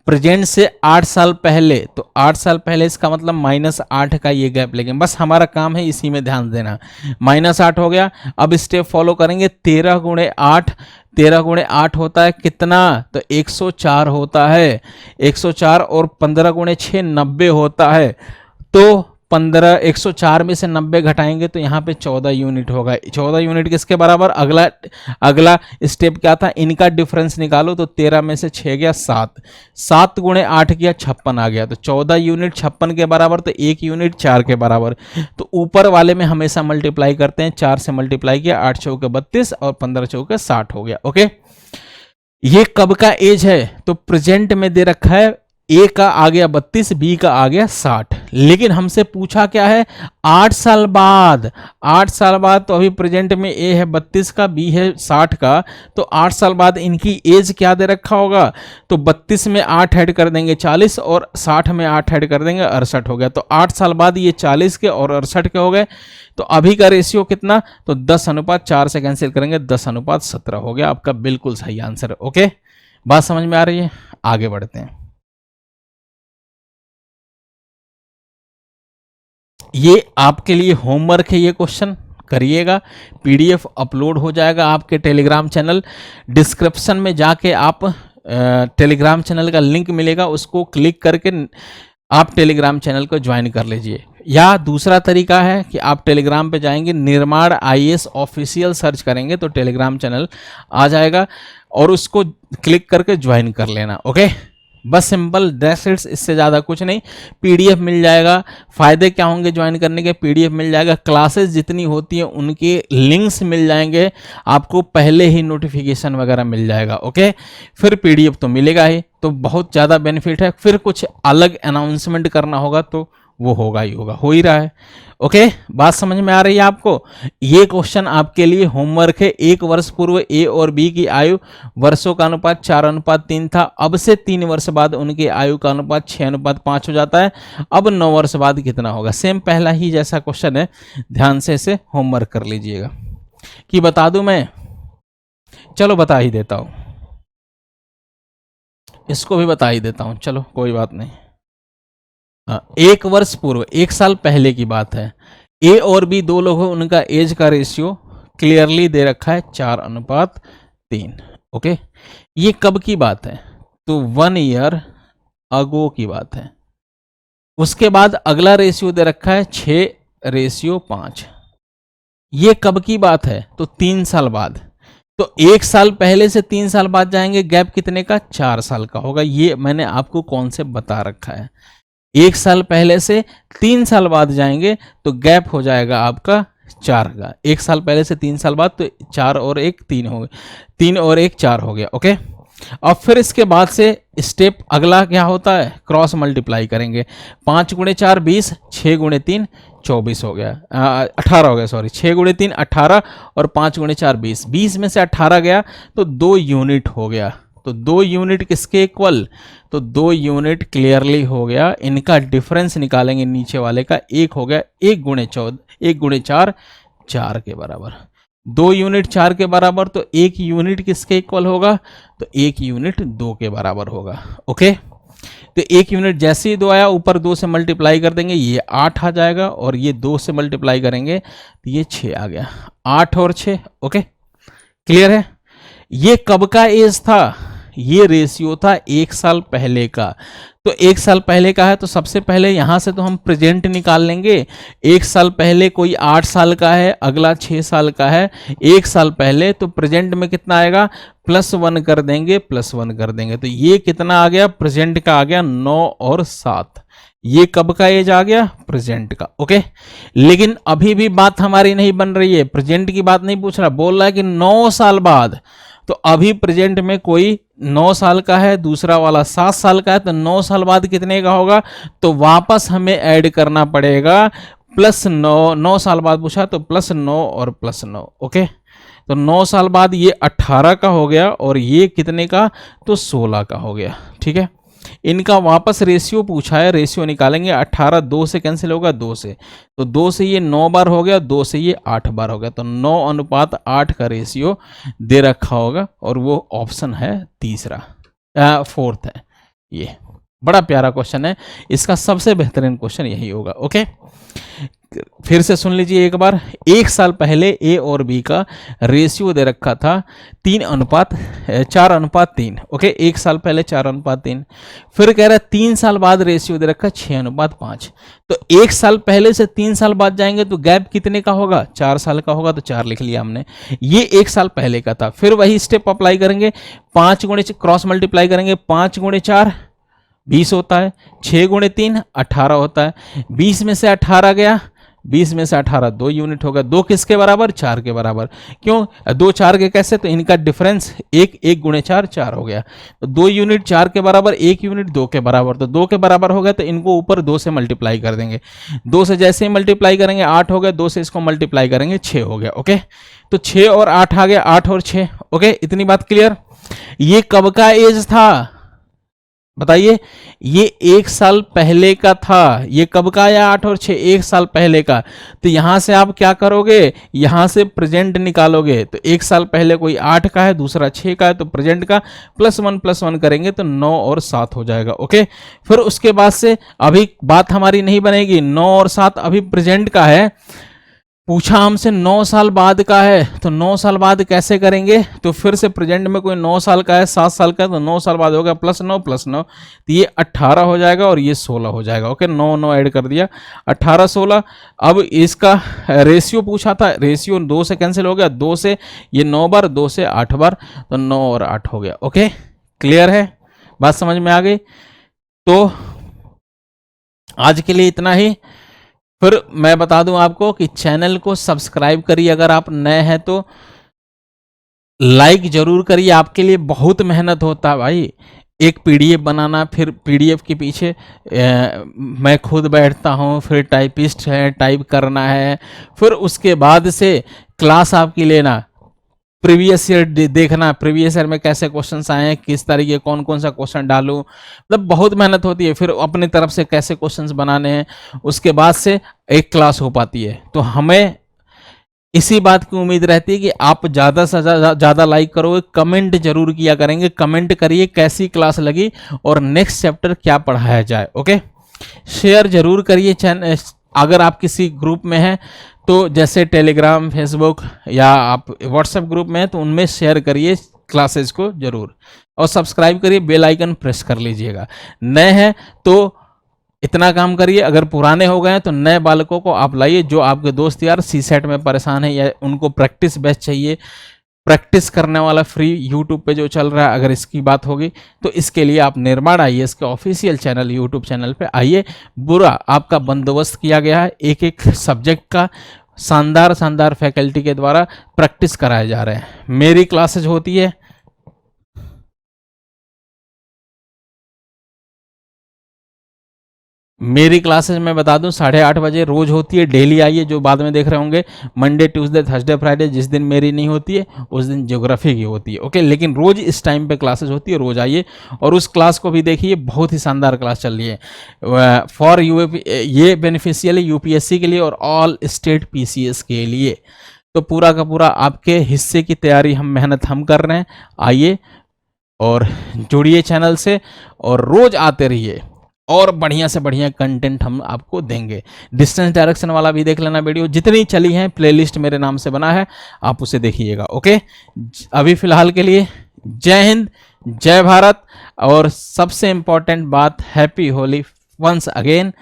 प्रेजेंट से 8 साल पहले, तो 8 साल पहले इसका मतलब -8 का ये गैप लेंगे। बस हमारा काम है इसी में ध्यान देना। -8 हो गया। अब स्टेप फॉलो करेंगे, 13 गुणे 8, 13 गुणे 8 होता है कितना? तो 104 होता है। 104 और 15 गुणे 6 90 होता है। तो 15 104 में से 90 घटाएंगे तो यहाँ पे 14 यूनिट होगा। 14 यूनिट किसके बराबर? अगला स्टेप क्या था? इनका डिफरेंस निकालो। तो 13 में से 6 गया 7, 7 गुणे 8 किया 56 आ गया। तो 14 यूनिट 56 के बराबर, तो 1 यूनिट 4 के बराबर। तो ऊपर वाले में हमेशा मल्टीप्लाई करते हैं, 4 से मल्टीप्लाई किया, 8 चौके 32 और 15 चौके 60 हो गया। ओके, ये कब का एज है? तो प्रेजेंट में दे रखा है ए का आ गया 32, बी का आ गया 60। लेकिन हमसे पूछा क्या है? 8 साल बाद। 8 साल बाद, तो अभी प्रेजेंट में ए है 32 का, बी है 60 का, तो 8 साल बाद इनकी एज क्या दे रखा होगा? तो 32 में 8 ऐड कर देंगे 40 और 60 में 8 ऐड कर देंगे 68 हो गया। तो 8 साल बाद ये 40 के और 68 के हो गए। तो अभी का रेशियो कितना? तो 10:4 से कैंसिल करेंगे, 10:17 हो गया। आपका बिल्कुल सही आंसर है। ओके, बात समझ में आ रही है? आगे बढ़ते हैं। ये आपके लिए होमवर्क है, ये क्वेश्चन करिएगा। पीडीएफ अपलोड हो जाएगा आपके टेलीग्राम चैनल। डिस्क्रिप्शन में जाके आप टेलीग्राम चैनल का लिंक मिलेगा, उसको क्लिक करके आप टेलीग्राम चैनल को ज्वाइन कर लीजिए। या दूसरा तरीका है कि आप टेलीग्राम पे जाएंगे, निर्माण IAS ऑफिशियल सर्च करेंगे तो टेलीग्राम चैनल आ जाएगा और उसको क्लिक करके ज्वाइन कर लेना। ओके, बस सिंपल दैट्स इट, इससे ज़्यादा कुछ नहीं। पीडीएफ मिल जाएगा। फ़ायदे क्या होंगे ज्वाइन करने के? पीडीएफ मिल जाएगा, क्लासेस जितनी होती हैं उनके लिंक्स मिल जाएंगे, आपको पहले ही नोटिफिकेशन वगैरह मिल जाएगा। ओके, फिर पीडीएफ तो मिलेगा ही, तो बहुत ज़्यादा बेनिफिट है। फिर कुछ अलग अनाउंसमेंट करना होगा तो वो होगा ही होगा, हो ही रहा है। ओके, बात समझ में आ रही है आपको? ये क्वेश्चन आपके लिए होमवर्क है। 1 वर्ष पूर्व ए और बी की आयु वर्षों का अनुपात 4:3 था। अब से 3 वर्ष बाद उनकी आयु का अनुपात 6:5 हो जाता है। अब 9 वर्ष बाद कितना होगा? सेम पहला ही जैसा क्वेश्चन है, ध्यान से इसे होमवर्क कर लीजिएगा। कि बता दूं मैं? चलो बता ही देता हूं, इसको भी बता ही देता हूं। चलो कोई बात नहीं। 1 वर्ष पूर्व, 1 साल पहले की बात है। ए और बी दो लोग हैं, उनका एज का रेशियो क्लियरली दे रखा है 4:3। ओके, ये कब की बात है? तो 1 ईयर अगो की बात है। उसके बाद अगला रेशियो दे रखा है 6:5। ये कब की बात है? तो 3 साल बाद। तो 1 साल पहले से 3 साल बाद जाएंगे, गैप कितने का? 4 साल का होगा। ये मैंने आपको कॉन्सेप्ट बता रखा है। 1 साल पहले से 3 साल बाद जाएंगे तो गैप हो जाएगा आपका 4 का। 1 साल पहले से 3 साल बाद तो 4 और 1 3 हो गए, 3 और 1 4 हो गया। ओके, और फिर इसके बाद से स्टेप अगला क्या होता है? क्रॉस मल्टीप्लाई करेंगे। 5 गुणे 4 20, 6 गुणे 3 24 हो गया, 18 हो गया, सॉरी, 6 गुणे 3 18 और 5 गुणे 4 20, 20 में से 18 गया तो 2 यूनिट हो गया। तो 2 यूनिट किसके इक्वल, तो 2 यूनिट क्लियरली हो गया। इनका डिफरेंस निकालेंगे नीचे वाले का, 1 हो गया 1 गुणे 14, 1 गुणे 4 4 के बराबर, 2 यूनिट 4 के बराबर, तो 1 यूनिट किसके इक्वल होगा, तो 1 यूनिट 2 के बराबर होगा। ओके, तो 1 यूनिट जैसे ही 2 आया ऊपर 2 से मल्टीप्लाई कर देंगे, ये 8 आ जाएगा, और ये 2 से मल्टीप्लाई करेंगे तो ये 6 आ गया, 8 और 6। ओके, क्लियर है। ये कब का एज था, ये रेशियो था 1 साल पहले का। तो 1 साल पहले का है तो सबसे पहले यहां से तो हम प्रेजेंट निकाल लेंगे। 1 साल पहले कोई 8 साल का है, अगला 6 साल का है, 1 साल पहले, तो प्रेजेंट में कितना आएगा, +1 कर देंगे, +1 कर देंगे, तो ये कितना आ गया, प्रेजेंट का आ गया 9 और 7। ये कब का एज आ गया, प्रेजेंट का। ओके, लेकिन अभी भी बात हमारी नहीं बन रही है, प्रेजेंट की बात नहीं पूछ रहा, बोल रहा है कि 9 साल बाद। तो अभी प्रेजेंट में कोई 9 साल का है, दूसरा वाला 7 साल का है, तो 9 साल बाद कितने का होगा, तो वापस हमें ऐड करना पड़ेगा +9, 9 साल बाद पूछा तो +9 और +9। ओके, तो 9 साल बाद ये 18 का हो गया और ये कितने का, तो 16 का हो गया। ठीक है, इनका वापस रेशियो पूछा है, रेशियो निकालेंगे। 18 2 से कैंसिल होगा, 2 से, तो 2 से ये 9 बार हो गया, 2 से ये 8 बार हो गया, तो 9:8 का रेशियो दे रखा होगा, और वो ऑप्शन है तीसरा, 4th है। ये बड़ा प्यारा क्वेश्चन है, इसका सबसे बेहतरीन क्वेश्चन यही होगा। ओके, फिर से सुन लीजिए एक बार। 1 साल पहले ए और बी का रेशियो दे रखा था 4:3। ओके, 1 साल पहले 4:3। फिर कह रहा है 3 साल बाद रेशियो दे रखा 6:5। तो 1 साल पहले से 3 साल बाद जाएंगे तो गैप कितने का होगा, 4 साल का होगा, तो 4 लिख लिया हमने। ये 1 साल पहले का था। फिर वही स्टेप अप्लाई करेंगे, 5 गुणे क्रॉस मल्टीप्लाई करेंगे, 5 गुणे 4 20 होता है, 6 गुणे 3 18 होता है, 20 में से 18 गया, 20 में से 18 2 यूनिट होगा, 2 किसके बराबर, 4 के बराबर। क्यों 2 4 के कैसे, तो इनका डिफरेंस 1 गुणे 4 4 हो गया, तो 2 यूनिट 4 के बराबर, 1 यूनिट 2 के बराबर, तो 2 के बराबर हो गया, तो इनको ऊपर 2 से मल्टीप्लाई कर देंगे। 2 से जैसे ही मल्टीप्लाई करेंगे 8 हो गया, 2 से इसको मल्टीप्लाई करेंगे 6 हो गया। ओके, तो 6 और 8 आ गया, 8 और 6। ओके, इतनी बात क्लियर। ये कब का एज था बताइए, ये 1 साल पहले का था। ये कब का आया, 8 और 6, 1 साल पहले का। तो यहां से आप क्या करोगे, यहां से प्रेजेंट निकालोगे, तो 1 साल पहले कोई 8 का है, दूसरा 6 का है, तो प्रेजेंट का +1 करेंगे तो 9 और 7 हो जाएगा। ओके, फिर उसके बाद से अभी बात हमारी नहीं बनेगी, 9 और 7 अभी प्रेजेंट का है, पूछा हमसे 9 साल बाद का है, तो 9 साल बाद कैसे करेंगे, तो फिर से प्रेजेंट में कोई 9 साल का है, 7 साल का है, तो 9 साल बाद होगा +9 तो ये 18 हो जाएगा और ये 16 हो जाएगा। ओके, 9 9 ऐड कर दिया, 18 16। अब इसका रेशियो पूछा था, रेशियो 2 से कैंसिल हो गया, 2 से ये 9 बार, 2 से 8 बार, तो 9 और 8 हो गया। ओके, क्लियर है, बात समझ में आ गई। तो आज के लिए इतना ही। फिर मैं बता दूं आपको कि चैनल को सब्सक्राइब करिए, अगर आप नए हैं तो लाइक जरूर करिए, आपके लिए बहुत मेहनत होता है भाई, एक पीडीएफ बनाना, फिर पीडीएफ के पीछे मैं खुद बैठता हूं, फिर टाइपिस्ट है, टाइप करना है, फिर उसके बाद से क्लास आपकी लेना, प्रीवियस ईयर देखना, प्रीवियस ईयर में कैसे क्वेश्चंस आए हैं, किस तरीके कौन कौन सा क्वेश्चन डालूं, मतलब बहुत मेहनत होती है। फिर अपनी तरफ से कैसे क्वेश्चंस बनाने हैं, उसके बाद से एक क्लास हो पाती है। तो हमें इसी बात की उम्मीद रहती है कि आप ज़्यादा से ज़्यादा लाइक करोगे, कमेंट जरूर किया करेंगे, कमेंट करिए कैसी क्लास लगी और नेक्स्ट चैप्टर क्या पढ़ाया जाए। ओके, शेयर जरूर करिए चैनल, अगर आप किसी ग्रुप में हैं तो जैसे टेलीग्राम, फेसबुक या आप व्हाट्सएप ग्रुप में हैं तो उनमें शेयर करिए क्लासेस को जरूर, और सब्सक्राइब करिए, बेल आइकन प्रेस कर लीजिएगा। नए हैं तो इतना काम करिए, अगर पुराने हो गए हैं तो नए बालकों को आप लाइए, जो आपके दोस्त यार सीसेट में परेशान है या उनको प्रैक्टिस बेस्ट चाहिए, प्रैक्टिस करने वाला फ्री यूट्यूब पे जो चल रहा है, अगर इसकी बात होगी तो इसके लिए आप निर्माण आईएएस के ऑफिशियल चैनल यूट्यूब चैनल पे आइए। पूरा आपका बंदोबस्त किया गया है, एक एक सब्जेक्ट का शानदार शानदार फैकल्टी के द्वारा प्रैक्टिस कराए जा रहे हैं। मेरी क्लासेज होती है मेरी क्लासेज मैं बता दूं 8:30 बजे रोज होती है, डेली आइए। जो बाद में देख रहे होंगे मंडे ट्यूसडे थर्सडे फ्राइडे, जिस दिन मेरी नहीं होती है उस दिन ज्योग्राफी की होती है, ओके। लेकिन रोज इस टाइम पे क्लासेज होती है, रोज आइए और उस क्लास को भी देखिए, बहुत ही शानदार क्लास चल रही है फॉर ये बेनिफिशियल यूपीएससी के लिए और ऑल स्टेट पीसीएस के लिए। तो पूरा का पूरा आपके हिस्से की तैयारी मेहनत हम कर रहे हैं। आइए और जुड़िए चैनल से और रोज आते रहिए और बढ़िया से बढ़िया कंटेंट हम आपको देंगे। डिस्टेंस डायरेक्शन वाला भी देख लेना वीडियो, जितनी चली हैं प्लेलिस्ट मेरे नाम से बना है, आप उसे देखिएगा, ओके। अभी फिलहाल के लिए जय हिंद, जय भारत, और सबसे इम्पोर्टेंट बात, happy Holi once again.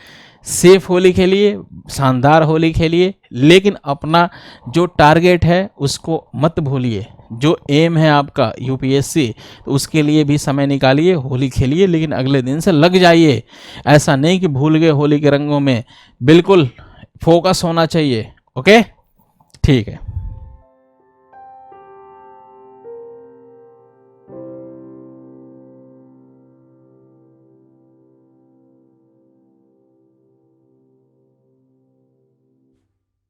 Safe Holi खेलिए, शानदार होली खेलिए, लेकिन अपना जो टारगेट है उसको मत भूलिए। जो एम है आपका यूपीएससी, तो उसके लिए भी समय निकालिए, होली खेलिए, लेकिन अगले दिन से लग जाइए। ऐसा नहीं कि भूल गए होली के रंगों में, बिल्कुल फोकस होना चाहिए, ओके। ठीक है।